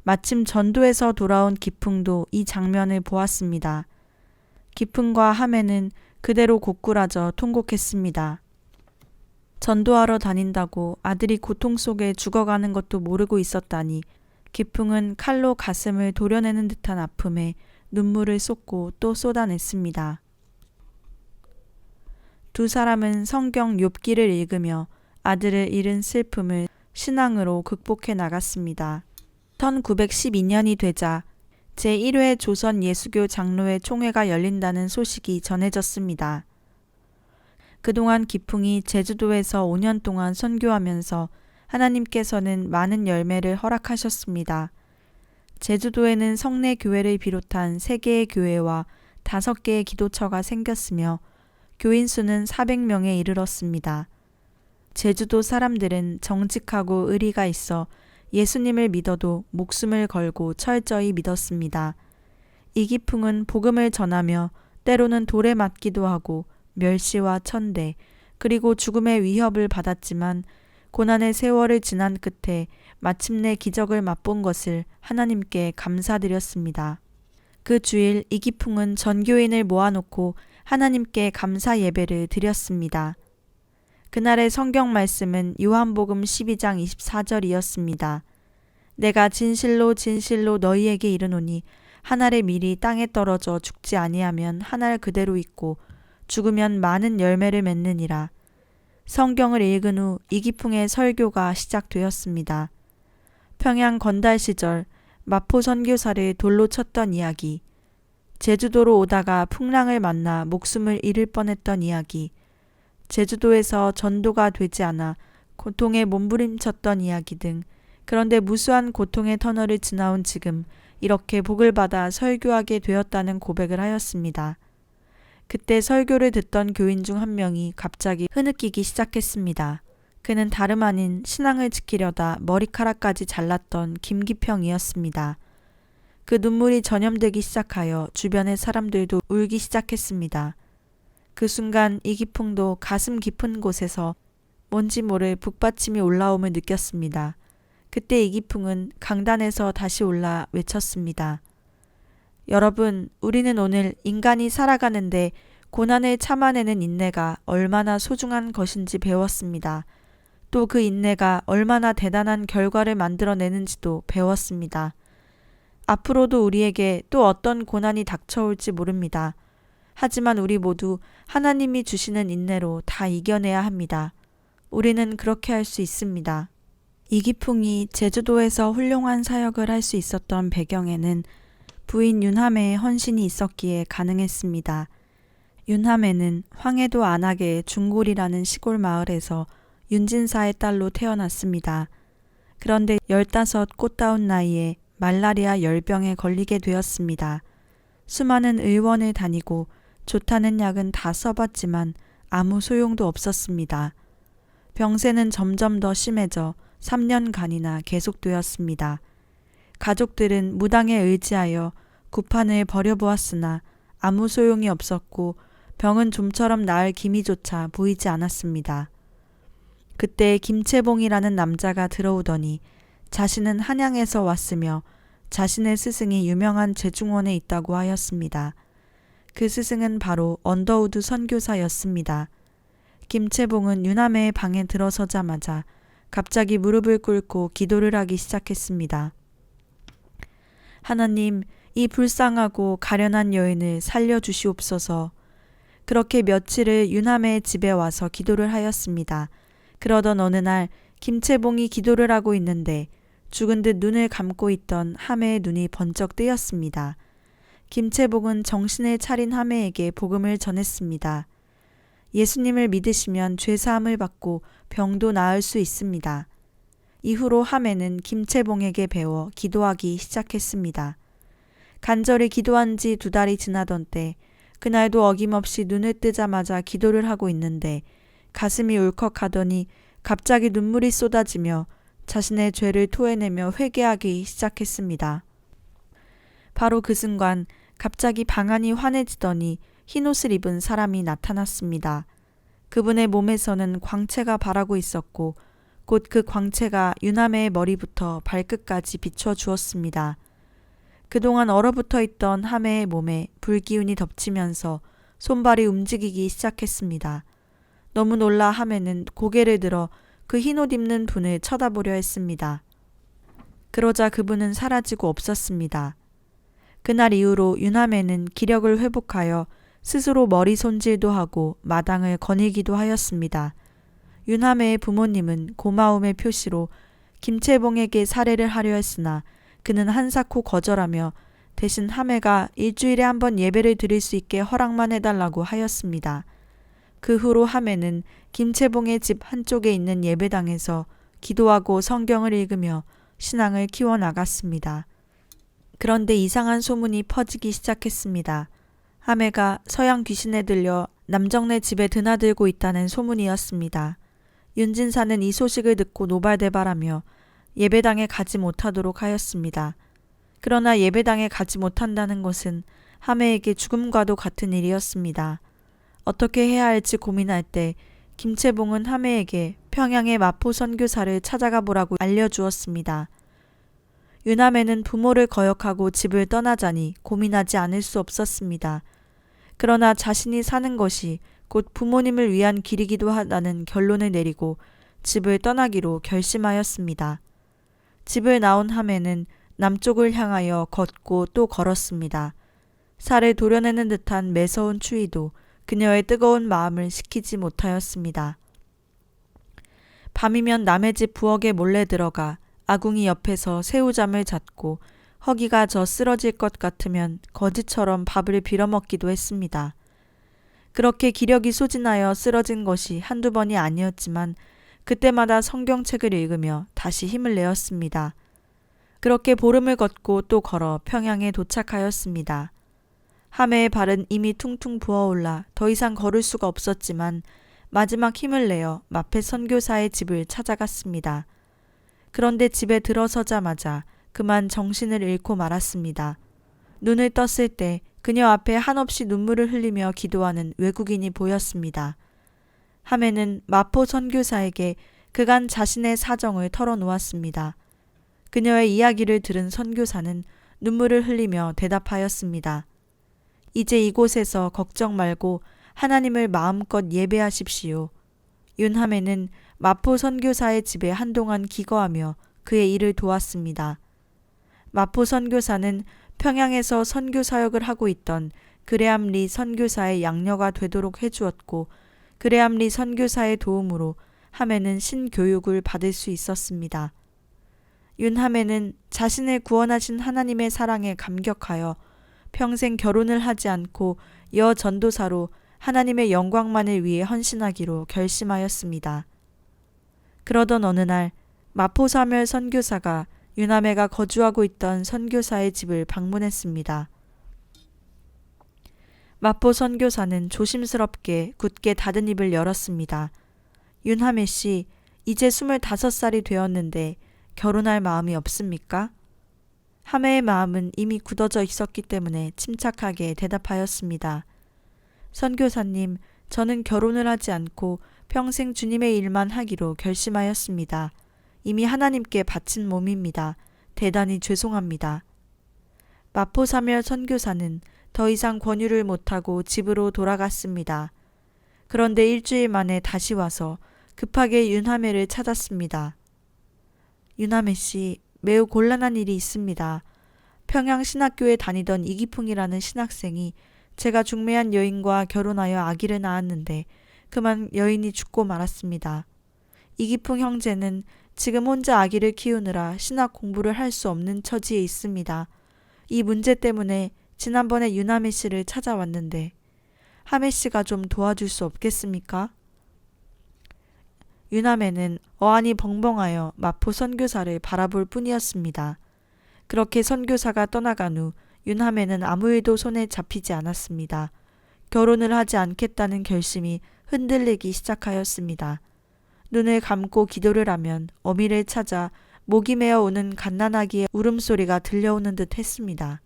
마침 전도에서 돌아온 기풍도 이 장면을 보았습니다. 기풍과 하매는 그대로 고꾸라져 통곡했습니다. 전도하러 다닌다고 아들이 고통 속에 죽어가는 것도 모르고 있었다니 기풍은 칼로 가슴을 도려내는 듯한 아픔에 눈물을 쏟고 또 쏟아냈습니다. 두 사람은 성경 욥기를 읽으며 아들을 잃은 슬픔을 신앙으로 극복해 나갔습니다. 1912년이 되자 제1회 조선 예수교 장로회 총회가 열린다는 소식이 전해졌습니다. 그동안 기풍이 제주도에서 5년 동안 선교하면서 하나님께서는 많은 열매를 허락하셨습니다. 제주도에는 성내 교회를 비롯한 3개의 교회와 5개의 기도처가 생겼으며 교인 수는 400명에 이르렀습니다. 제주도 사람들은 정직하고 의리가 있어 예수님을 믿어도 목숨을 걸고 철저히 믿었습니다. 이기풍은 복음을 전하며 때로는 돌에 맞기도 하고 멸시와 천대 그리고 죽음의 위협을 받았지만 고난의 세월을 지난 끝에 마침내 기적을 맛본 것을 하나님께 감사드렸습니다. 그 주일 이기풍은 전교인을 모아놓고 하나님께 감사 예배를 드렸습니다. 그날의 성경 말씀은 요한복음 12장 24절이었습니다. 내가 진실로 진실로 너희에게 이르노니 한 알의 밀이 땅에 떨어져 죽지 아니하면 한 알 그대로 있고 죽으면 많은 열매를 맺느니라. 성경을 읽은 후 이기풍의 설교가 시작되었습니다. 평양 건달 시절 마포 선교사를 돌로 쳤던 이야기, 제주도로 오다가 풍랑을 만나 목숨을 잃을 뻔했던 이야기, 제주도에서 전도가 되지 않아 고통에 몸부림쳤던 이야기 등 그런데 무수한 고통의 터널을 지나온 지금 이렇게 복을 받아 설교하게 되었다는 고백을 하였습니다. 그때 설교를 듣던 교인 중 한 명이 갑자기 흐느끼기 시작했습니다. 그는 다름 아닌 신앙을 지키려다 머리카락까지 잘랐던 김기평이었습니다. 그 눈물이 전염되기 시작하여 주변의 사람들도 울기 시작했습니다. 그 순간 이기풍도 가슴 깊은 곳에서 뭔지 모를 북받침이 올라옴을 느꼈습니다. 그때 이기풍은 강단에서 다시 올라 외쳤습니다. 여러분, 우리는 오늘 인간이 살아가는데 고난을 참아내는 인내가 얼마나 소중한 것인지 배웠습니다. 또 그 인내가 얼마나 대단한 결과를 만들어내는지도 배웠습니다. 앞으로도 우리에게 또 어떤 고난이 닥쳐올지 모릅니다. 하지만 우리 모두 하나님이 주시는 인내로 다 이겨내야 합니다. 우리는 그렇게 할 수 있습니다. 이기풍이 제주도에서 훌륭한 사역을 할 수 있었던 배경에는 부인 윤하매의 헌신이 있었기에 가능했습니다. 윤하매는 황해도 안악의 중골이라는 시골 마을에서 윤진사의 딸로 태어났습니다. 그런데 15 꽃다운 나이에 말라리아 열병에 걸리게 되었습니다. 수많은 의원을 다니고 좋다는 약은 다 써봤지만 아무 소용도 없었습니다. 병세는 점점 더 심해져 3년간이나 계속되었습니다. 가족들은 무당에 의지하여 구판을 벌여보았으나 아무 소용이 없었고 병은 좀처럼 나을 기미조차 보이지 않았습니다. 그때 김채봉이라는 남자가 들어오더니 자신은 한양에서 왔으며 자신의 스승이 유명한 재중원에 있다고 하였습니다. 그 스승은 바로 언더우드 선교사였습니다. 김채봉은 유남해의 방에 들어서자마자 갑자기 무릎을 꿇고 기도를 하기 시작했습니다. 하나님, 이 불쌍하고 가련한 여인을 살려주시옵소서. 그렇게 며칠을 유남해의 집에 와서 기도를 하였습니다. 그러던 어느 날 김채봉이 기도를 하고 있는데 죽은 듯 눈을 감고 있던 하매의 눈이 번쩍 뜨였습니다. 김채봉은 정신을 차린 하매에게 복음을 전했습니다. 예수님을 믿으시면 죄사함을 받고 병도 나을 수 있습니다. 이후로 하매는 김채봉에게 배워 기도하기 시작했습니다. 간절히 기도한 지 2달이 지나던 때 그날도 어김없이 눈을 뜨자마자 기도를 하고 있는데 가슴이 울컥하더니 갑자기 눈물이 쏟아지며 자신의 죄를 토해내며 회개하기 시작했습니다. 바로 그 순간 갑자기 방안이 환해지더니 흰옷을 입은 사람이 나타났습니다. 그분의 몸에서는 광채가 발하고 있었고 곧 그 광채가 유남해의 머리부터 발끝까지 비춰주었습니다. 그동안 얼어붙어 있던 하매의 몸에 불기운이 덮치면서 손발이 움직이기 시작했습니다. 너무 놀라 하매는 고개를 들어 그 흰옷 입는 분을 쳐다보려 했습니다. 그러자 그분은 사라지고 없었습니다. 그날 이후로 유남해는 기력을 회복하여 스스로 머리 손질도 하고 마당을 거닐기도 하였습니다. 유남해의 부모님은 고마움의 표시로 김채봉에게 살해를 하려 했으나 그는 한사코 거절하며 대신 하매가 일주일에 한 번 예배를 드릴 수 있게 허락만 해달라고 하였습니다. 그 후로 하매는 김채봉의 집 한쪽에 있는 예배당에서 기도하고 성경을 읽으며 신앙을 키워나갔습니다. 그런데 이상한 소문이 퍼지기 시작했습니다. 하매가 서양 귀신에 들려 남정네 집에 드나들고 있다는 소문이었습니다. 윤진사는 이 소식을 듣고 노발대발하며 예배당에 가지 못하도록 하였습니다. 그러나 예배당에 가지 못한다는 것은 하매에게 죽음과도 같은 일이었습니다. 어떻게 해야 할지 고민할 때 김채봉은 하매에게 평양의 마포 선교사를 찾아가 보라고 알려주었습니다. 유남해는 부모를 거역하고 집을 떠나자니 고민하지 않을 수 없었습니다. 그러나 자신이 사는 것이 곧 부모님을 위한 길이기도 하다는 결론을 내리고 집을 떠나기로 결심하였습니다. 집을 나온 하매는 남쪽을 향하여 걷고 또 걸었습니다. 살을 도려내는 듯한 매서운 추위도 그녀의 뜨거운 마음을 식히지 못하였습니다. 밤이면 남의 집 부엌에 몰래 들어가 아궁이 옆에서 새우잠을 잤고 허기가 져 쓰러질 것 같으면 거지처럼 밥을 빌어먹기도 했습니다. 그렇게 기력이 소진하여 쓰러진 것이 한두 번이 아니었지만 그때마다 성경책을 읽으며 다시 힘을 내었습니다. 그렇게 보름을 걷고 또 걸어 평양에 도착하였습니다. 하매의 발은 이미 퉁퉁 부어올라 더 이상 걸을 수가 없었지만 마지막 힘을 내어 마페 선교사의 집을 찾아갔습니다. 그런데 집에 들어서자마자 그만 정신을 잃고 말았습니다. 눈을 떴을 때 그녀 앞에 한없이 눈물을 흘리며 기도하는 외국인이 보였습니다. 하매는 마포 선교사에게 그간 자신의 사정을 털어놓았습니다. 그녀의 이야기를 들은 선교사는 눈물을 흘리며 대답하였습니다. 이제 이곳에서 걱정 말고 하나님을 마음껏 예배하십시오. 윤하매는 마포 선교사의 집에 한동안 기거하며 그의 일을 도왔습니다. 마포 선교사는 평양에서 선교 사역을 하고 있던 그레암리 선교사의 양녀가 되도록 해주었고 그레암리 선교사의 도움으로 하매는 신교육을 받을 수 있었습니다. 윤하매는 자신을 구원하신 하나님의 사랑에 감격하여 평생 결혼을 하지 않고 여전도사로 하나님의 영광만을 위해 헌신하기로 결심하였습니다. 그러던 어느 날 마포사멸 선교사가 윤하매가 거주하고 있던 선교사의 집을 방문했습니다. 마포 선교사는 조심스럽게 굳게 닫은 입을 열었습니다. 윤하매 씨, 이제 25살이 되었는데 결혼할 마음이 없습니까? 하매의 마음은 이미 굳어져 있었기 때문에 침착하게 대답하였습니다. 선교사님, 저는 결혼을 하지 않고 평생 주님의 일만 하기로 결심하였습니다. 이미 하나님께 바친 몸입니다. 대단히 죄송합니다. 마포 사멸 선교사는 더 이상 권유를 못하고 집으로 돌아갔습니다. 그런데 일주일 만에 다시 와서 급하게 윤하매를 찾았습니다. 윤하매 씨, 매우 곤란한 일이 있습니다. 평양 신학교에 다니던 이기풍이라는 신학생이 제가 중매한 여인과 결혼하여 아기를 낳았는데 그만 여인이 죽고 말았습니다. 이기풍 형제는 지금 혼자 아기를 키우느라 신학 공부를 할 수 없는 처지에 있습니다. 이 문제 때문에 지난번에 윤하매 씨를 찾아왔는데 하매 씨가 좀 도와줄 수 없겠습니까? 윤하매는 어안이 벙벙하여 마포 선교사를 바라볼 뿐이었습니다. 그렇게 선교사가 떠나간 후 윤하매는 아무 일도 손에 잡히지 않았습니다. 결혼을 하지 않겠다는 결심이 흔들리기 시작하였습니다. 눈을 감고 기도를 하면 어미를 찾아 목이 메어 오는 갓난아기의 울음소리가 들려오는 듯 했습니다.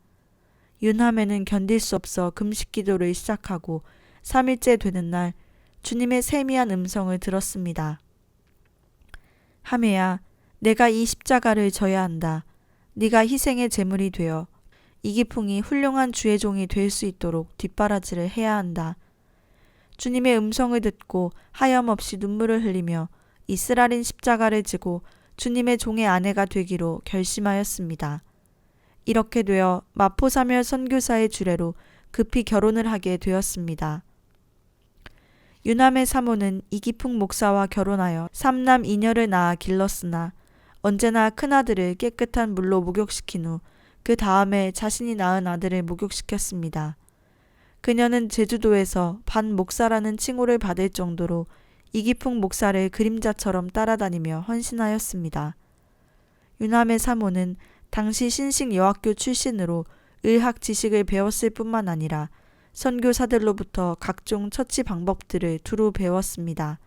윤하매는 견딜 수 없어 금식 기도를 시작하고 3일째 되는 날 주님의 세미한 음성을 들었습니다. 하매야, 내가 이 십자가를 져야 한다. 네가 희생의 제물이 되어 이기풍이 훌륭한 주의 종이 될 수 있도록 뒷바라지를 해야 한다. 주님의 음성을 듣고 하염없이 눈물을 흘리며 이스라엘 십자가를 지고 주님의 종의 아내가 되기로 결심하였습니다. 이렇게 되어 마포사멸 선교사의 주례로 급히 결혼을 하게 되었습니다. 윤하매 사모는 이기풍 목사와 결혼하여 3남 2녀를 낳아 길렀으나 언제나 큰아들을 깨끗한 물로 목욕시킨 후 그 다음에 자신이 낳은 아들을 목욕시켰습니다. 그녀는 제주도에서 반 목사라는 칭호를 받을 정도로 이기풍 목사를 그림자처럼 따라다니며 헌신하였습니다. 윤하매 사모는 당시 신식 여학교 출신으로 의학 지식을 배웠을 뿐만 아니라 선교사들로부터 각종 처치 방법들을 두루 배웠습니다.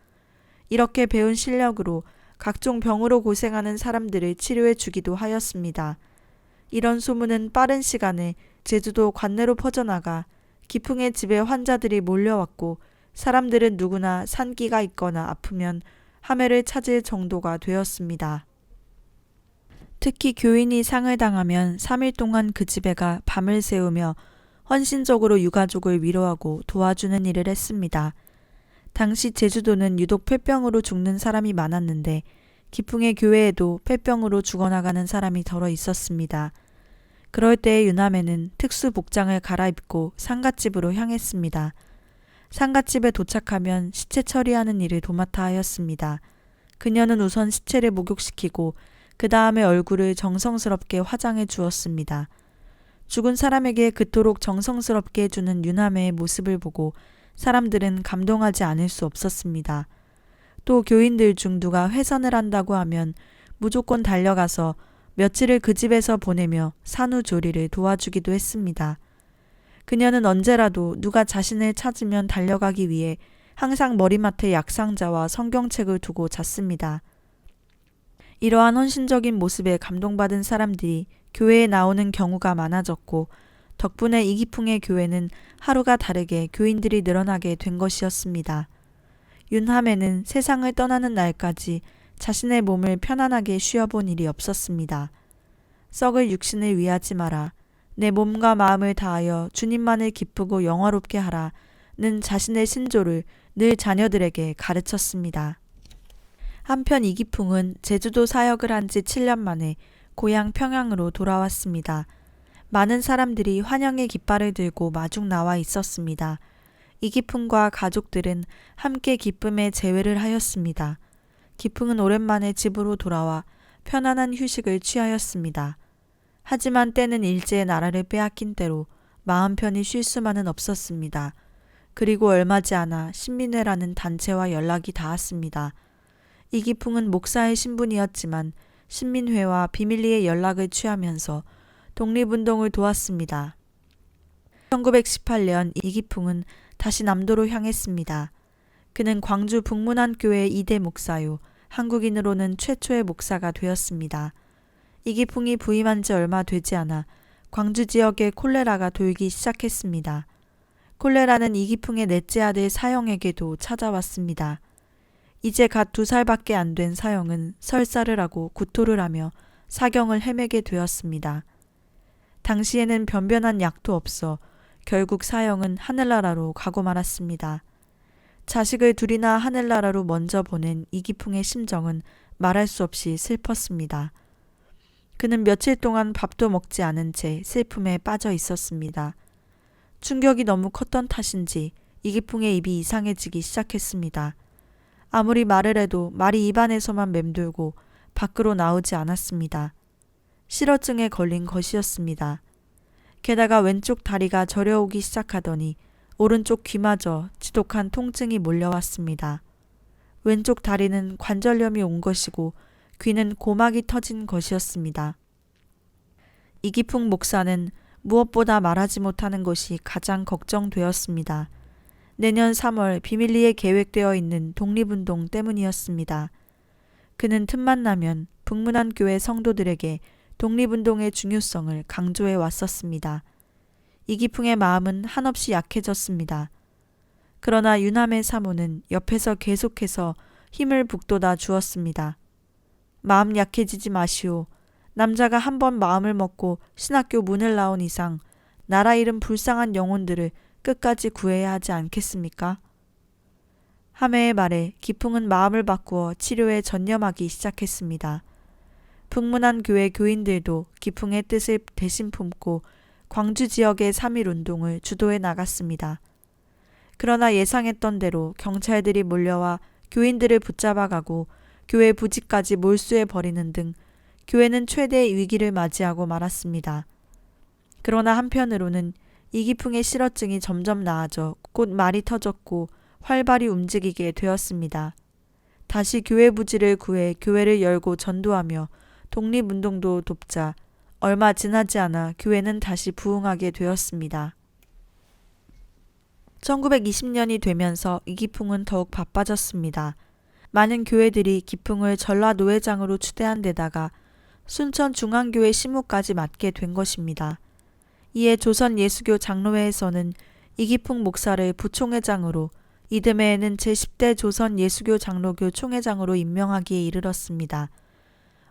이렇게 배운 실력으로 각종 병으로 고생하는 사람들을 치료해 주기도 하였습니다. 이런 소문은 빠른 시간에 제주도 관내로 퍼져나가 기풍의 집에 환자들이 몰려왔고 사람들은 누구나 산기가 있거나 아프면 하매를 찾을 정도가 되었습니다. 특히 교인이 상을 당하면 3일 동안 그 집에 가 밤을 새우며 헌신적으로 유가족을 위로하고 도와주는 일을 했습니다. 당시 제주도는 유독 폐병으로 죽는 사람이 많았는데 기풍의 교회에도 폐병으로 죽어나가는 사람이 덜어 있었습니다. 그럴 때 윤하매는 특수 복장을 갈아입고 상갓집으로 향했습니다. 상갓집에 도착하면 시체 처리하는 일을 도맡아 하였습니다. 그녀는 우선 시체를 목욕시키고 그 다음에 얼굴을 정성스럽게 화장해 주었습니다. 죽은 사람에게 그토록 정성스럽게 해주는 윤하매의 모습을 보고 사람들은 감동하지 않을 수 없었습니다. 또 교인들 중 누가 회선을 한다고 하면 무조건 달려가서 며칠을 그 집에서 보내며 산후조리를 도와주기도 했습니다. 그녀는 언제라도 누가 자신을 찾으면 달려가기 위해 항상 머리맡에 약상자와 성경책을 두고 잤습니다. 이러한 헌신적인 모습에 감동받은 사람들이 교회에 나오는 경우가 많아졌고 덕분에 이기풍의 교회는 하루가 다르게 교인들이 늘어나게 된 것이었습니다. 윤하매는 세상을 떠나는 날까지 자신의 몸을 편안하게 쉬어본 일이 없었습니다. 썩을 육신을 위하지 마라. 내 몸과 마음을 다하여 주님만을 기쁘고 영화롭게 하라는 자신의 신조를 늘 자녀들에게 가르쳤습니다. 한편 이기풍은 제주도 사역을 한 지 7년 만에 고향 평양으로 돌아왔습니다. 많은 사람들이 환영의 깃발을 들고 마중 나와 있었습니다. 이기풍과 가족들은 함께 기쁨의 제회를 하였습니다. 기풍은 오랜만에 집으로 돌아와 편안한 휴식을 취하였습니다. 하지만 때는 일제의 나라를 빼앗긴 때로 마음 편히 쉴 수만은 없었습니다. 그리고 얼마지 않아 신민회라는 단체와 연락이 닿았습니다. 이기풍은 목사의 신분이었지만 신민회와 비밀리에 연락을 취하면서 독립운동을 도왔습니다. 1918년 이기풍은 다시 남도로 향했습니다. 그는 광주 북문안교회 2대 목사요, 한국인으로는 최초의 목사가 되었습니다. 이기풍이 부임한 지 얼마 되지 않아 광주 지역에 콜레라가 돌기 시작했습니다. 콜레라는 이기풍의 넷째 아들 사형에게도 찾아왔습니다. 이제 갓 2살밖에 안 된 사형은 설사를 하고 구토를 하며 사경을 헤매게 되었습니다. 당시에는 변변한 약도 없어 결국 사형은 하늘나라로 가고 말았습니다. 자식을 둘이나 하늘나라로 먼저 보낸 이기풍의 심정은 말할 수 없이 슬펐습니다. 그는 며칠 동안 밥도 먹지 않은 채 슬픔에 빠져 있었습니다. 충격이 너무 컸던 탓인지 이기풍의 입이 이상해지기 시작했습니다. 아무리 말을 해도 말이 입안에서만 맴돌고 밖으로 나오지 않았습니다. 실어증에 걸린 것이었습니다. 게다가 왼쪽 다리가 저려오기 시작하더니 오른쪽 귀마저 지독한 통증이 몰려왔습니다. 왼쪽 다리는 관절염이 온 것이고 귀는 고막이 터진 것이었습니다. 이기풍 목사는 무엇보다 말하지 못하는 것이 가장 걱정되었습니다. 내년 3월 비밀리에 계획되어 있는 독립운동 때문이었습니다. 그는 틈만 나면 북문안교회 성도들에게 독립운동의 중요성을 강조해 왔었습니다. 이기풍의 마음은 한없이 약해졌습니다. 그러나 유남의 사모는 옆에서 계속해서 힘을 북돋아 주었습니다. 마음 약해지지 마시오. 남자가 한번 마음을 먹고 신학교 문을 나온 이상 나라 잃은 불쌍한 영혼들을 끝까지 구해야 하지 않겠습니까? 하매의 말에 기풍은 마음을 바꾸어 치료에 전념하기 시작했습니다. 북문안 교회 교인들도 기풍의 뜻을 대신 품고 광주 지역의 3.1 운동을 주도해 나갔습니다. 그러나 예상했던 대로 경찰들이 몰려와 교인들을 붙잡아가고 교회 부지까지 몰수해 버리는 등 교회는 최대의 위기를 맞이하고 말았습니다. 그러나 한편으로는 이기풍의 실어증이 점점 나아져 곧 말이 터졌고 활발히 움직이게 되었습니다. 다시 교회 부지를 구해 교회를 열고 전도하며 독립운동도 돕자 얼마 지나지 않아 교회는 다시 부흥하게 되었습니다. 1920년이 되면서 이기풍은 더욱 바빠졌습니다. 많은 교회들이 기풍을 전라노회장으로 추대한 데다가 순천중앙교회 시무까지 맡게 된 것입니다. 이에 조선예수교 장로회에서는 이기풍 목사를 부총회장으로 이듬해에는 제10대 조선예수교 장로교 총회장으로 임명하기에 이르렀습니다.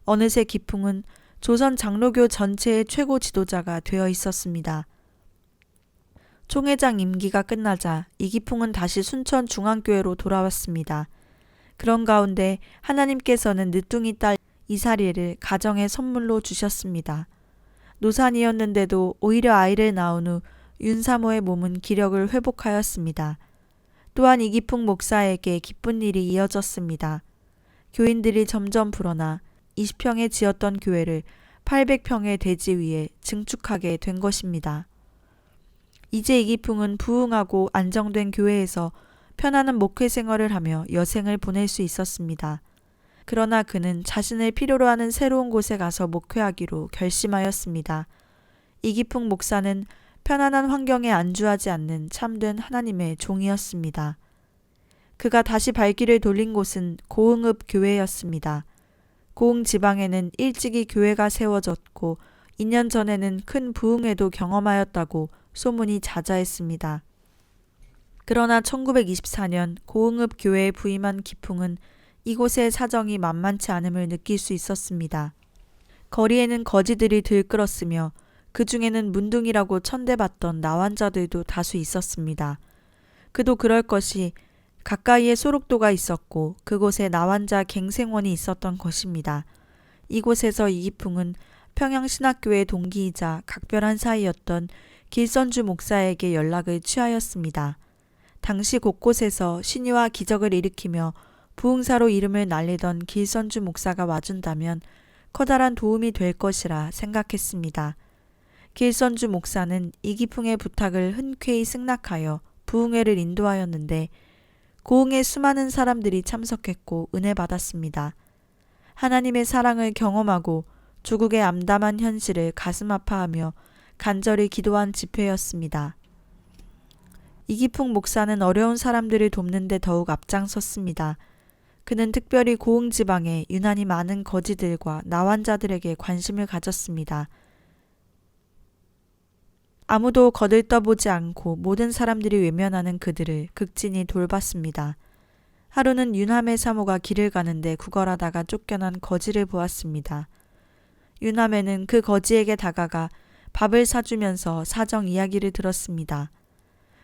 어느새 기풍은 조선 장로교 전체의 최고 지도자가 되어 있었습니다. 총회장 임기가 끝나자 이기풍은 다시 순천중앙교회로 돌아왔습니다. 그런 가운데 하나님께서는 늦둥이 딸 이사리를 가정의 선물로 주셨습니다. 노산이었는데도 오히려 아이를 낳은 후 윤사모의 몸은 기력을 회복하였습니다. 또한 이기풍 목사에게 기쁜 일이 이어졌습니다. 교인들이 점점 불어나 20평에 지었던 교회를 800평의 대지 위에 증축하게 된 것입니다. 이제 이기풍은 부흥하고 안정된 교회에서 편안한 목회 생활을 하며 여생을 보낼 수 있었습니다. 그러나 그는 자신을 필요로 하는 새로운 곳에 가서 목회하기로 결심하였습니다. 이기풍 목사는 편안한 환경에 안주하지 않는 참된 하나님의 종이었습니다. 그가 다시 발길을 돌린 곳은 고흥읍 교회였습니다. 고흥 지방에는 일찍이 교회가 세워졌고 2년 전에는 큰 부흥회도 경험하였다고 소문이 자자했습니다. 그러나 1924년 고흥읍 교회에 부임한 기풍은 이곳의 사정이 만만치 않음을 느낄 수 있었습니다. 거리에는 거지들이 들끓었으며 그 중에는 문둥이라고 천대받던 나환자들도 다수 있었습니다. 그도 그럴 것이 가까이에 소록도가 있었고 그곳에 나환자 갱생원이 있었던 것입니다. 이곳에서 이기풍은 평양신학교의 동기이자 각별한 사이였던 길선주 목사에게 연락을 취하였습니다. 당시 곳곳에서 신의와 기적을 일으키며 부흥사로 이름을 날리던 길선주 목사가 와준다면 커다란 도움이 될 것이라 생각했습니다. 길선주 목사는 이기풍의 부탁을 흔쾌히 승낙하여 부흥회를 인도하였는데 고흥에 수많은 사람들이 참석했고 은혜 받았습니다. 하나님의 사랑을 경험하고 조국의 암담한 현실을 가슴 아파하며 간절히 기도한 집회였습니다. 이기풍 목사는 어려운 사람들을 돕는 데 더욱 앞장섰습니다. 그는 특별히 고흥 지방에 유난히 많은 거지들과 나환자들에게 관심을 가졌습니다. 아무도 거들떠보지 않고 모든 사람들이 외면하는 그들을 극진히 돌봤습니다. 하루는 유남의 사모가 길을 가는데 구걸하다가 쫓겨난 거지를 보았습니다. 유남에는 그 거지에게 다가가 밥을 사주면서 사정 이야기를 들었습니다.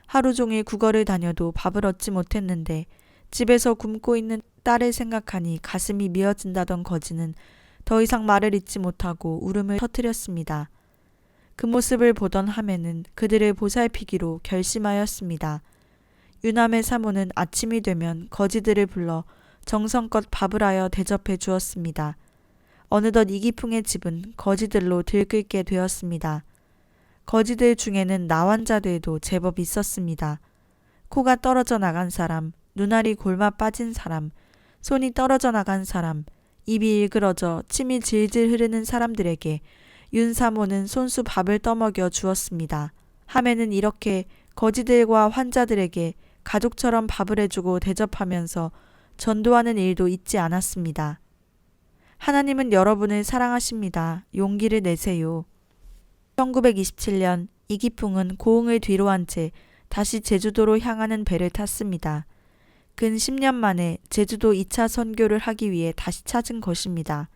하루 종일 구걸을 다녀도 밥을 얻지 못했는데 집에서 굶고 있는 딸을 생각하니 가슴이 미어진다던 거지는 더 이상 말을 잇지 못하고 울음을 터뜨렸습니다. 그 모습을 보던 하매는 그들을 보살피기로 결심하였습니다. 유남의 사모는 아침이 되면 거지들을 불러 정성껏 밥을 하여 대접해 주었습니다. 어느덧 이기풍의 집은 거지들로 들끓게 되었습니다. 거지들 중에는 나환자들도 제법 있었습니다. 코가 떨어져 나간 사람, 눈알이 골마 빠진 사람, 손이 떨어져 나간 사람, 입이 일그러져 침이 질질 흐르는 사람들에게 윤 사모는 손수 밥을 떠먹여 주었습니다. 하매는 이렇게 거지들과 환자들에게 가족처럼 밥을 해주고 대접하면서 전도하는 일도 잊지 않았습니다. 하나님은 여러분을 사랑하십니다. 용기를 내세요. 1927년 이기풍은 고흥을 뒤로 한 채 다시 제주도로 향하는 배를 탔습니다. 근 10년 만에 제주도 2차 선교를 하기 위해 다시 찾은 것입니다.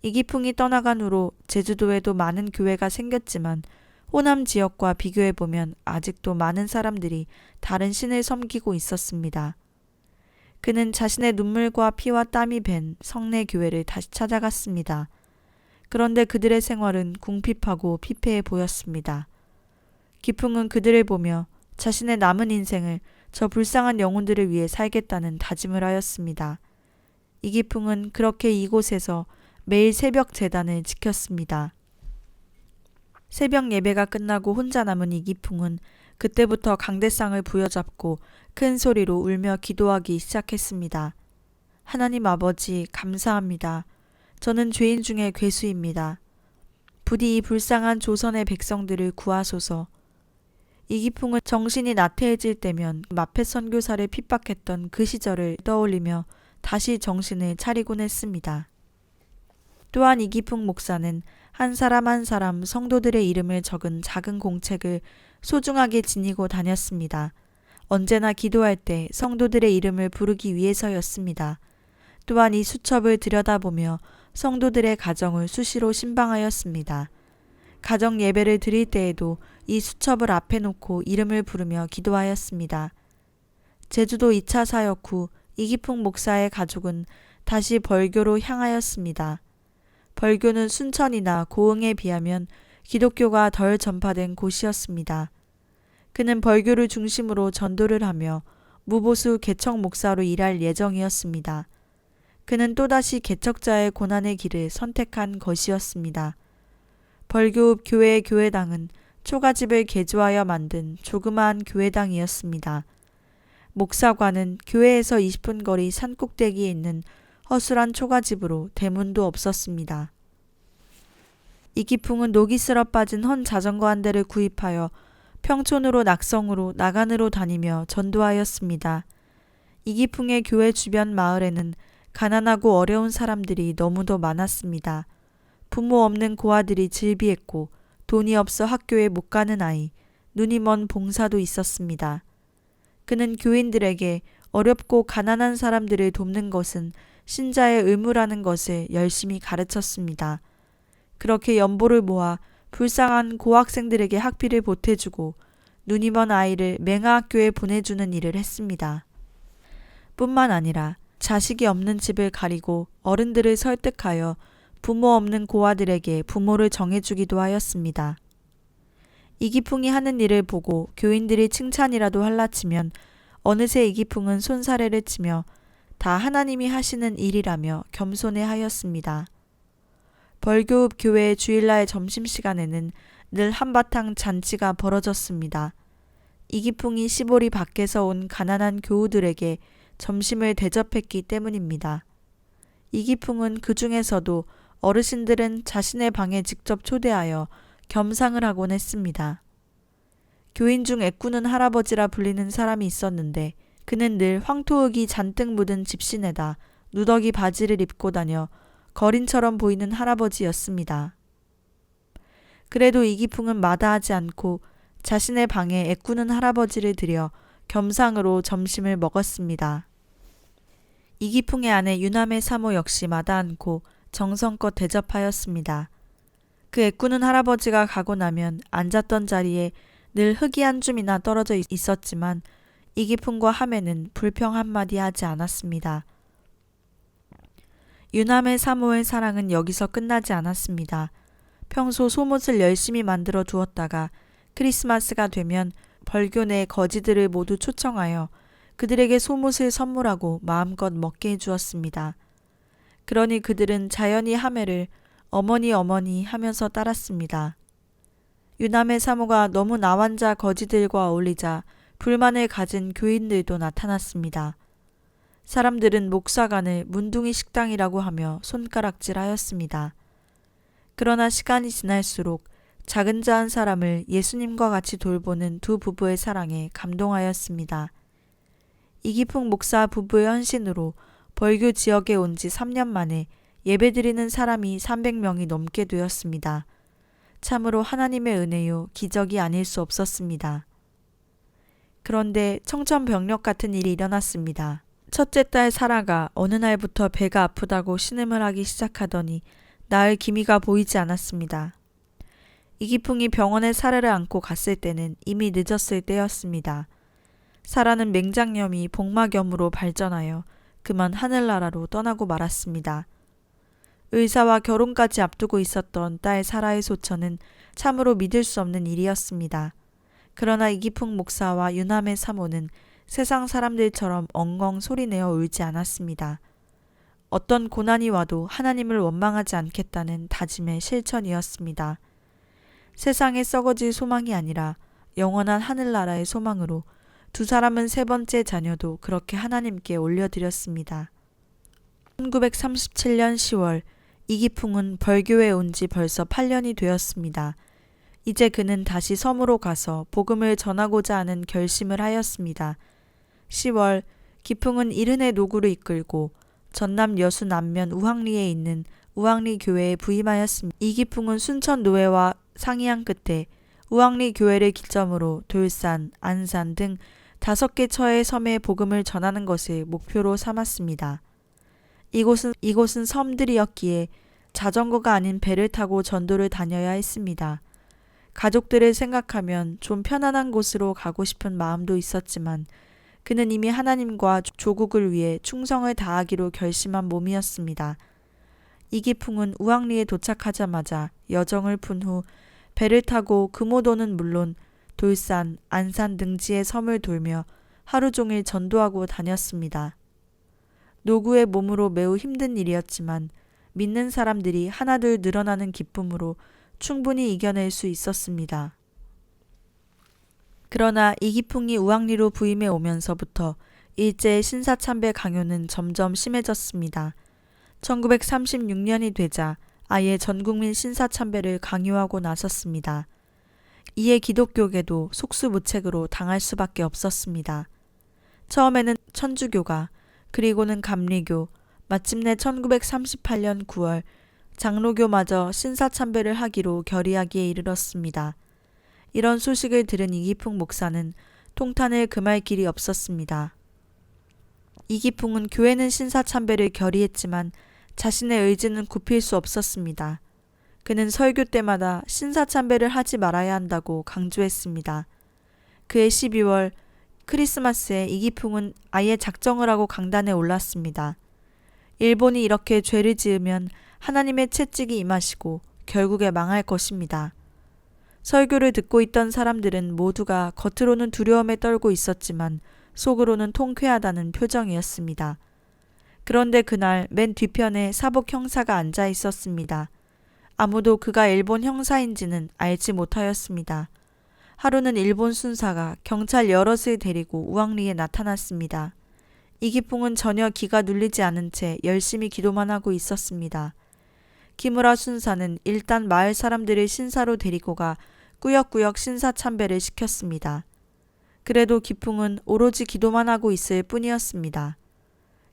이기풍이 떠나간 후로 제주도에도 많은 교회가 생겼지만 호남 지역과 비교해보면 아직도 많은 사람들이 다른 신을 섬기고 있었습니다. 그는 자신의 눈물과 피와 땀이 밴 성내 교회를 다시 찾아갔습니다. 그런데 그들의 생활은 궁핍하고 피폐해 보였습니다. 기풍은 그들을 보며 자신의 남은 인생을 저 불쌍한 영혼들을 위해 살겠다는 다짐을 하였습니다. 이기풍은 그렇게 이곳에서 매일 새벽 제단을 지켰습니다. 새벽 예배가 끝나고 혼자 남은 이기풍은 그때부터 강대상을 부여잡고 큰 소리로 울며 기도하기 시작했습니다. 하나님 아버지, 감사합니다. 저는 죄인 중에 괴수입니다. 부디 이 불쌍한 조선의 백성들을 구하소서. 이기풍은 정신이 나태해질 때면 마펫 선교사를 핍박했던 그 시절을 떠올리며 다시 정신을 차리곤 했습니다. 또한 이기풍 목사는 한 사람 한 사람 성도들의 이름을 적은 작은 공책을 소중하게 지니고 다녔습니다. 언제나 기도할 때 성도들의 이름을 부르기 위해서였습니다. 또한 이 수첩을 들여다보며 성도들의 가정을 수시로 신방하였습니다. 가정 예배를 드릴 때에도 이 수첩을 앞에 놓고 이름을 부르며 기도하였습니다. 제주도 2차 사역 후 이기풍 목사의 가족은 다시 벌교로 향하였습니다. 벌교는 순천이나 고흥에 비하면 기독교가 덜 전파된 곳이었습니다. 그는 벌교를 중심으로 전도를 하며 무보수 개척 목사로 일할 예정이었습니다. 그는 또다시 개척자의 고난의 길을 선택한 것이었습니다. 벌교읍 교회의 교회당은 초가집을 개조하여 만든 조그마한 교회당이었습니다. 목사관은 교회에서 20분 거리 산꼭대기에 있는 허술한 초가집으로 대문도 없었습니다. 이기풍은 녹이 쓸어 빠진 헌 자전거 한 대를 구입하여 평촌으로 낙성으로 나간으로 다니며 전도하였습니다. 이기풍의 교회 주변 마을에는 가난하고 어려운 사람들이 너무도 많았습니다. 부모 없는 고아들이 질비했고 돈이 없어 학교에 못 가는 아이, 눈이 먼 봉사도 있었습니다. 그는 교인들에게 어렵고 가난한 사람들을 돕는 것은 신자의 의무라는 것을 열심히 가르쳤습니다. 그렇게 연보를 모아 불쌍한 고학생들에게 학비를 보태주고 눈이 먼 아이를 맹아학교에 보내주는 일을 했습니다. 뿐만 아니라 자식이 없는 집을 가리고 어른들을 설득하여 부모 없는 고아들에게 부모를 정해주기도 하였습니다. 이기풍이 하는 일을 보고 교인들이 칭찬이라도 할라치면 어느새 이기풍은 손사래를 치며 다 하나님이 하시는 일이라며 겸손해 하였습니다. 벌교읍 교회의 주일날 점심시간에는 늘 한바탕 잔치가 벌어졌습니다. 이기풍이 시골이 밖에서 온 가난한 교우들에게 점심을 대접했기 때문입니다. 이기풍은 그 중에서도 어르신들은 자신의 방에 직접 초대하여 겸상을 하곤 했습니다. 교인 중 애꾸는 할아버지라 불리는 사람이 있었는데 그는 늘 황토흙이 잔뜩 묻은 집신에다 누더기 바지를 입고 다녀 거린처럼 보이는 할아버지였습니다. 그래도 이기풍은 마다하지 않고 자신의 방에 애꾸는 할아버지를 들여 겸상으로 점심을 먹었습니다. 이기풍의 아내 유남의 사모 역시 마다 않고 정성껏 대접하였습니다. 그 애꾸는 할아버지가 가고 나면 앉았던 자리에 늘 흙이 한 줌이나 떨어져 있었지만 이기풍과 하매는 불평 한마디 하지 않았습니다. 유남의 사모의 사랑은 여기서 끝나지 않았습니다. 평소 소못을 열심히 만들어 두었다가 크리스마스가 되면 벌교 내 거지들을 모두 초청하여 그들에게 소못을 선물하고 마음껏 먹게 해주었습니다. 그러니 그들은 자연히 하매를 어머니 하면서 따랐습니다. 유남의 사모가 너무 나환자 거지들과 어울리자 불만을 가진 교인들도 나타났습니다. 사람들은 목사관을 문둥이 식당이라고 하며 손가락질하였습니다. 그러나 시간이 지날수록 작은 자 한 사람을 예수님과 같이 돌보는 두 부부의 사랑에 감동하였습니다. 이기풍 목사 부부의 헌신으로 벌교 지역에 온 지 3년 만에 예배드리는 사람이 300명이 넘게 되었습니다. 참으로 하나님의 은혜요 기적이 아닐 수 없었습니다. 그런데 청천벽력 같은 일이 일어났습니다. 첫째 딸 사라가 어느 날부터 배가 아프다고 신음을 하기 시작하더니 나을 기미가 보이지 않았습니다. 이기풍이 병원에 사라를 안고 갔을 때는 이미 늦었을 때였습니다. 사라는 맹장염이 복막염으로 발전하여 그만 하늘나라로 떠나고 말았습니다. 의사와 결혼까지 앞두고 있었던 딸 사라의 소처는 참으로 믿을 수 없는 일이었습니다. 그러나 이기풍 목사와 유남의 사모는 세상 사람들처럼 엉엉 소리내어 울지 않았습니다. 어떤 고난이 와도 하나님을 원망하지 않겠다는 다짐의 실천이었습니다. 세상에 썩어질 소망이 아니라 영원한 하늘나라의 소망으로 두 사람은 세 번째 자녀도 그렇게 하나님께 올려드렸습니다. 1937년 10월 이기풍은 벌교에 온 지 벌써 8년이 되었습니다. 이제 그는 다시 섬으로 가서 복음을 전하고자 하는 결심을 하였습니다. 10월 기풍은 이른의 노구를 이끌고 전남 여수 남면 우황리에 있는 우황리 교회에 부임하였습니다. 이기풍은 순천 노회와 상의한 끝에 우황리 교회를 기점으로 돌산, 안산 등 5개 처의 섬에 복음을 전하는 것을 목표로 삼았습니다. 이곳은 섬들이었기에 자전거가 아닌 배를 타고 전도를 다녀야 했습니다. 가족들을 생각하면 좀 편안한 곳으로 가고 싶은 마음도 있었지만 그는 이미 하나님과 조국을 위해 충성을 다하기로 결심한 몸이었습니다. 이기풍은 우황리에 도착하자마자 여정을 푼 후 배를 타고 금오도는 물론 돌산, 안산 등지의 섬을 돌며 하루 종일 전도하고 다녔습니다. 노구의 몸으로 매우 힘든 일이었지만 믿는 사람들이 하나둘 늘어나는 기쁨으로 충분히 이겨낼 수 있었습니다. 그러나 이기풍이 우황리로 부임해 오면서부터 일제의 신사참배 강요는 점점 심해졌습니다. 1936년이 되자 아예 전국민 신사참배를 강요하고 나섰습니다. 이에 기독교계도 속수무책으로 당할 수밖에 없었습니다. 처음에는 천주교가, 그리고는 감리교, 마침내 1938년 9월 장로교마저 신사참배를 하기로 결의하기에 이르렀습니다. 이런 소식을 들은 이기풍 목사는 통탄을 금할 길이 없었습니다. 이기풍은 교회는 신사참배를 결의했지만 자신의 의지는 굽힐 수 없었습니다. 그는 설교 때마다 신사참배를 하지 말아야 한다고 강조했습니다. 그해 12월 크리스마스에 이기풍은 아예 작정을 하고 강단에 올랐습니다. 일본이 이렇게 죄를 지으면 하나님의 채찍이 임하시고 결국에 망할 것입니다. 설교를 듣고 있던 사람들은 모두가 겉으로는 두려움에 떨고 있었지만 속으로는 통쾌하다는 표정이었습니다. 그런데 그날 맨 뒤편에 사복 형사가 앉아 있었습니다. 아무도 그가 일본 형사인지는 알지 못하였습니다. 하루는 일본 순사가 경찰 여럿을 데리고 우황리에 나타났습니다. 이기풍은 전혀 기가 눌리지 않은 채 열심히 기도만 하고 있었습니다. 키무라 순사는 일단 마을 사람들을 신사로 데리고 가 꾸역꾸역 신사참배를 시켰습니다. 그래도 기풍은 오로지 기도만 하고 있을 뿐이었습니다.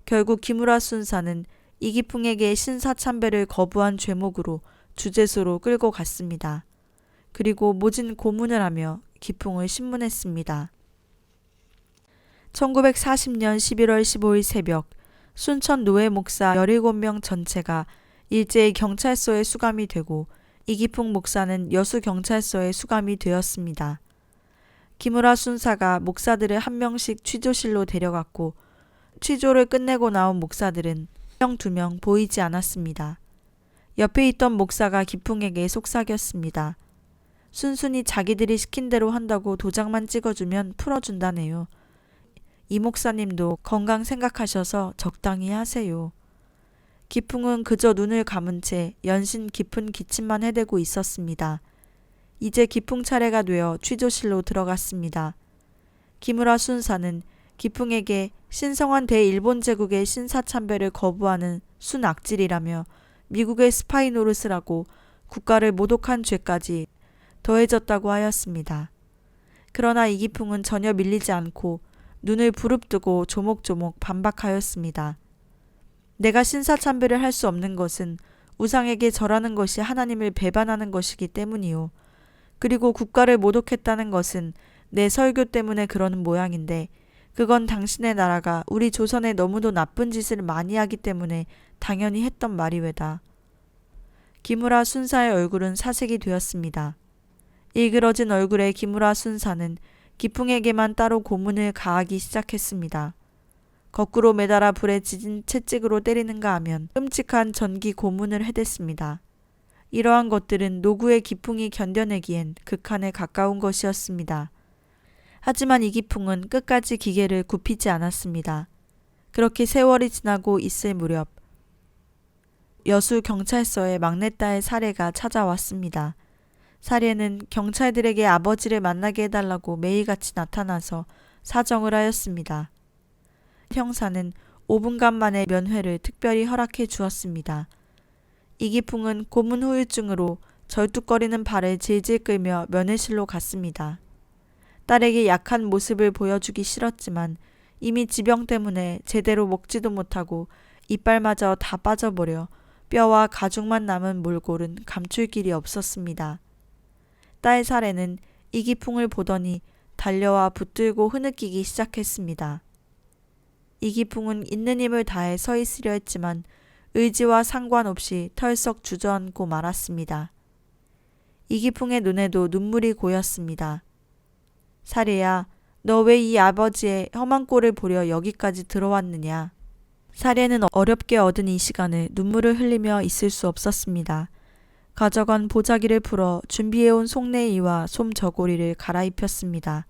결국 기무라 순사는 이기풍에게 신사참배를 거부한 죄목으로 주제소로 끌고 갔습니다. 그리고 모진 고문을 하며 기풍을 신문했습니다. 1940년 11월 15일 새벽 순천 노회 목사 17명 전체가 일제히 경찰서에 수감이 되고 이기풍 목사는 여수경찰서에 수감이 되었습니다. 기무라 순사가 목사들을 한 명씩 취조실로 데려갔고 취조를 끝내고 나온 목사들은 1명, 2명 보이지 않았습니다. 옆에 있던 목사가 기풍에게 속삭였습니다. 순순히 자기들이 시킨 대로 한다고 도장만 찍어주면 풀어준다네요. 이 목사님도 건강 생각하셔서 적당히 하세요. 기풍은 그저 눈을 감은 채 연신 깊은 기침만 해대고 있었습니다. 이제 기풍 차례가 되어 취조실로 들어갔습니다. 기무라 순사는 기풍에게 신성한 대일본 제국의 신사참배를 거부하는 순악질이라며 미국의 스파이 노릇을 하고 국가를 모독한 죄까지 더해졌다고 하였습니다. 그러나 이기풍은 전혀 밀리지 않고 눈을 부릅뜨고 조목조목 반박하였습니다. 내가 신사참배를 할 수 없는 것은 우상에게 절하는 것이 하나님을 배반하는 것이기 때문이요. 그리고 국가를 모독했다는 것은 내 설교 때문에 그러는 모양인데 그건 당신의 나라가 우리 조선에 너무도 나쁜 짓을 많이 하기 때문에 당연히 했던 말이외다. 기무라 순사의 얼굴은 사색이 되었습니다. 일그러진 얼굴의 기무라 순사는 기풍에게만 따로 고문을 가하기 시작했습니다. 거꾸로 매달아 불에 지진 채찍으로 때리는가 하면 끔찍한 전기 고문을 해댔습니다. 이러한 것들은 노구의 기풍이 견뎌내기엔 극한에 가까운 것이었습니다. 하지만 이기풍은 끝까지 기계를 굽히지 않았습니다. 그렇게 세월이 지나고 있을 무렵 여수 경찰서에 막내딸 사례가 찾아왔습니다. 사례는 경찰들에게 아버지를 만나게 해달라고 매일같이 나타나서 사정을 하였습니다. 형사는 5분간 만에 면회를 특별히 허락해 주었습니다. 이기풍은 고문 후유증으로 절뚝거리는 발을 질질 끌며 면회실로 갔습니다. 딸에게 약한 모습을 보여주기 싫었지만 이미 지병 때문에 제대로 먹지도 못하고 이빨마저 다 빠져버려 뼈와 가죽만 남은 몰골은 감출 길이 없었습니다. 딸 사례는 이기풍을 보더니 달려와 붙들고 흐느끼기 시작했습니다. 이기풍은 있는 힘을 다해 서 있으려 했지만 의지와 상관없이 털썩 주저앉고 말았습니다. 이기풍의 눈에도 눈물이 고였습니다. 사례야, 너 왜 이 아버지의 험한 꼴을 보려 여기까지 들어왔느냐. 사례는 어렵게 얻은 이 시간을 눈물을 흘리며 있을 수 없었습니다. 가져간 보자기를 풀어 준비해온 속내의와 솜 저고리를 갈아입혔습니다.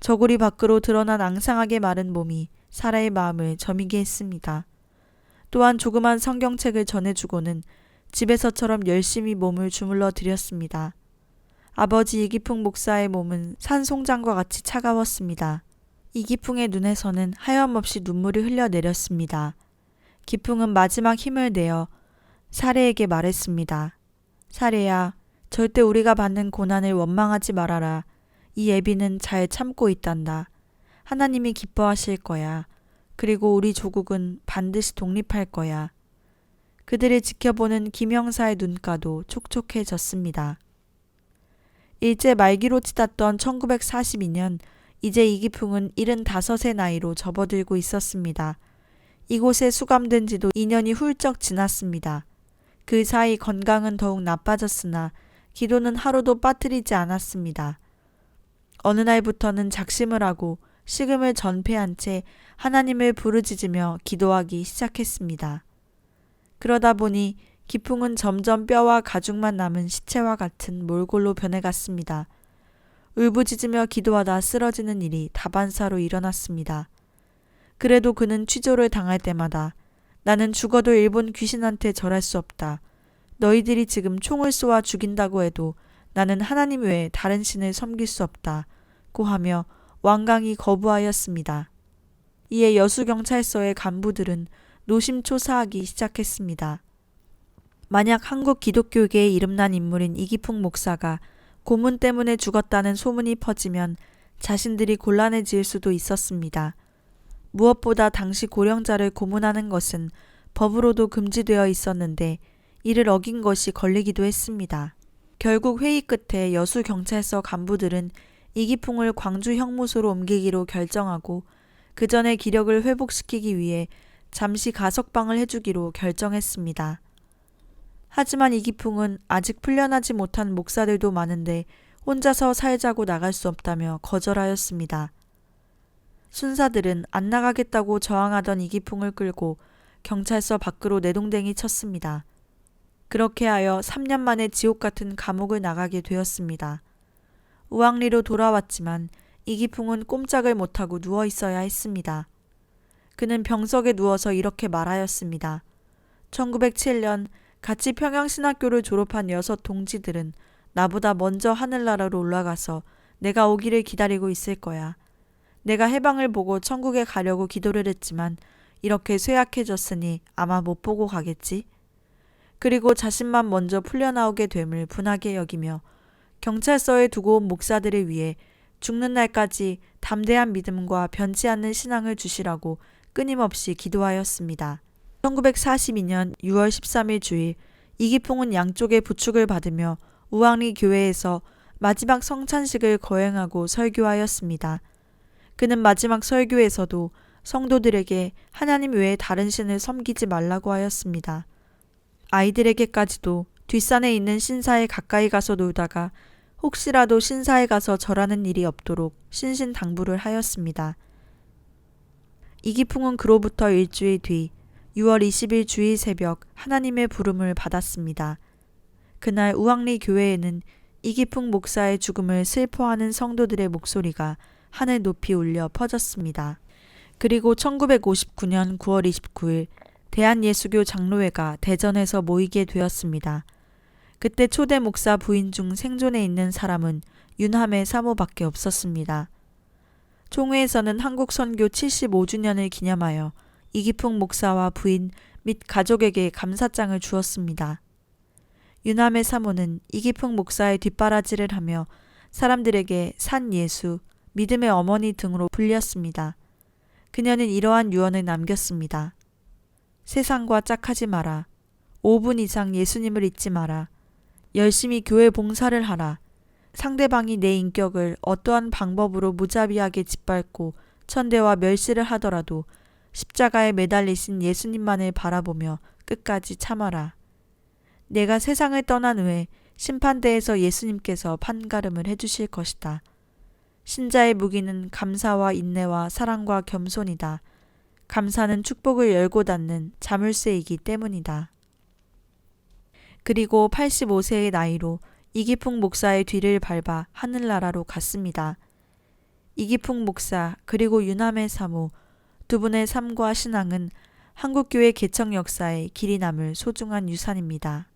저고리 밖으로 드러난 앙상하게 마른 몸이 사라의 마음을 저미게 했습니다. 또한 조그만 성경책을 전해주고는 집에서처럼 열심히 몸을 주물러 드렸습니다. 아버지 이기풍 목사의 몸은 산송장과 같이 차가웠습니다. 이기풍의 눈에서는 하염없이 눈물이 흘러내렸습니다. 기풍은 마지막 힘을 내어 사례에게 말했습니다. 사례야, 절대 우리가 받는 고난을 원망하지 말아라. 이 애비는 잘 참고 있단다. 하나님이 기뻐하실 거야. 그리고 우리 조국은 반드시 독립할 거야. 그들을 지켜보는 김형사의 눈가도 촉촉해졌습니다. 일제 말기로 치닫던 1942년 이제 이기풍은 75의 나이로 접어들고 있었습니다. 이곳에 수감된 지도 2년이 훌쩍 지났습니다. 그 사이 건강은 더욱 나빠졌으나 기도는 하루도 빠뜨리지 않았습니다. 어느 날부터는 작심을 하고 식음을 전폐한 채 하나님을 부르짖으며 기도하기 시작했습니다. 그러다 보니 기풍은 점점 뼈와 가죽만 남은 시체와 같은 몰골로 변해갔습니다. 울부짖으며 기도하다 쓰러지는 일이 다반사로 일어났습니다. 그래도 그는 취조를 당할 때마다 나는 죽어도 일본 귀신한테 절할 수 없다. 너희들이 지금 총을 쏘아 죽인다고 해도 나는 하나님 외에 다른 신을 섬길 수 없다. 고 하며 완강히 거부하였습니다. 이에 여수경찰서의 간부들은 노심초사하기 시작했습니다. 만약 한국 기독교계에 이름난 인물인 이기풍 목사가 고문 때문에 죽었다는 소문이 퍼지면 자신들이 곤란해질 수도 있었습니다. 무엇보다 당시 고령자를 고문하는 것은 법으로도 금지되어 있었는데 이를 어긴 것이 걸리기도 했습니다. 결국 회의 끝에 여수경찰서 간부들은 이기풍을 광주 형무소로 옮기기로 결정하고 그 전에 기력을 회복시키기 위해 잠시 가석방을 해주기로 결정했습니다. 하지만 이기풍은 아직 풀려나지 못한 목사들도 많은데 혼자서 살자고 나갈 수 없다며 거절하였습니다. 순사들은 안 나가겠다고 저항하던 이기풍을 끌고 경찰서 밖으로 내동댕이 쳤습니다. 그렇게 하여 3년 만에 지옥 같은 감옥을 나가게 되었습니다. 우왕리로 돌아왔지만 이기풍은 꼼짝을 못하고 누워 있어야 했습니다. 그는 병석에 누워서 이렇게 말하였습니다. 1907년 같이 평양신학교를 졸업한 6 동지들은 나보다 먼저 하늘나라로 올라가서 내가 오기를 기다리고 있을 거야. 내가 해방을 보고 천국에 가려고 기도를 했지만 이렇게 쇠약해졌으니 아마 못 보고 가겠지. 그리고 자신만 먼저 풀려나오게 됨을 분하게 여기며 경찰서에 두고 온 목사들을 위해 죽는 날까지 담대한 믿음과 변치 않는 신앙을 주시라고 끊임없이 기도하였습니다. 1942년 6월 13일 주일 이기풍은 양쪽의 부축을 받으며 우왕리 교회에서 마지막 성찬식을 거행하고 설교하였습니다. 그는 마지막 설교에서도 성도들에게 하나님 외에 다른 신을 섬기지 말라고 하였습니다. 아이들에게까지도 뒷산에 있는 신사에 가까이 가서 놀다가 혹시라도 신사에 가서 절하는 일이 없도록 신신당부를 하였습니다. 이기풍은 그로부터 일주일 뒤 6월 20일 주일 새벽 하나님의 부름을 받았습니다. 그날 우왕리 교회에는 이기풍 목사의 죽음을 슬퍼하는 성도들의 목소리가 하늘 높이 울려 퍼졌습니다. 그리고 1959년 9월 29일 대한예수교 장로회가 대전에서 모이게 되었습니다. 그때 초대 목사 부인 중 생존해 있는 사람은 윤함의 사모밖에 없었습니다. 총회에서는 한국 선교 75주년을 기념하여 이기풍 목사와 부인 및 가족에게 감사장을 주었습니다. 윤함의 사모는 이기풍 목사의 뒷바라지를 하며 사람들에게 산 예수, 믿음의 어머니 등으로 불렸습니다. 그녀는 이러한 유언을 남겼습니다. 세상과 짝하지 마라. 5분 이상 예수님을 잊지 마라. 열심히 교회 봉사를 하라. 상대방이 내 인격을 어떠한 방법으로 무자비하게 짓밟고 천대와 멸시를 하더라도 십자가에 매달리신 예수님만을 바라보며 끝까지 참아라. 내가 세상을 떠난 후에 심판대에서 예수님께서 판가름을 해주실 것이다. 신자의 무기는 감사와 인내와 사랑과 겸손이다. 감사는 축복을 열고 닫는 자물쇠이기 때문이다. 그리고 85세의 나이로 이기풍 목사의 뒤를 밟아 하늘나라로 갔습니다. 이기풍 목사 그리고 윤함의 사모 두 분의 삶과 신앙은 한국교회 개척 역사에 길이 남을 소중한 유산입니다.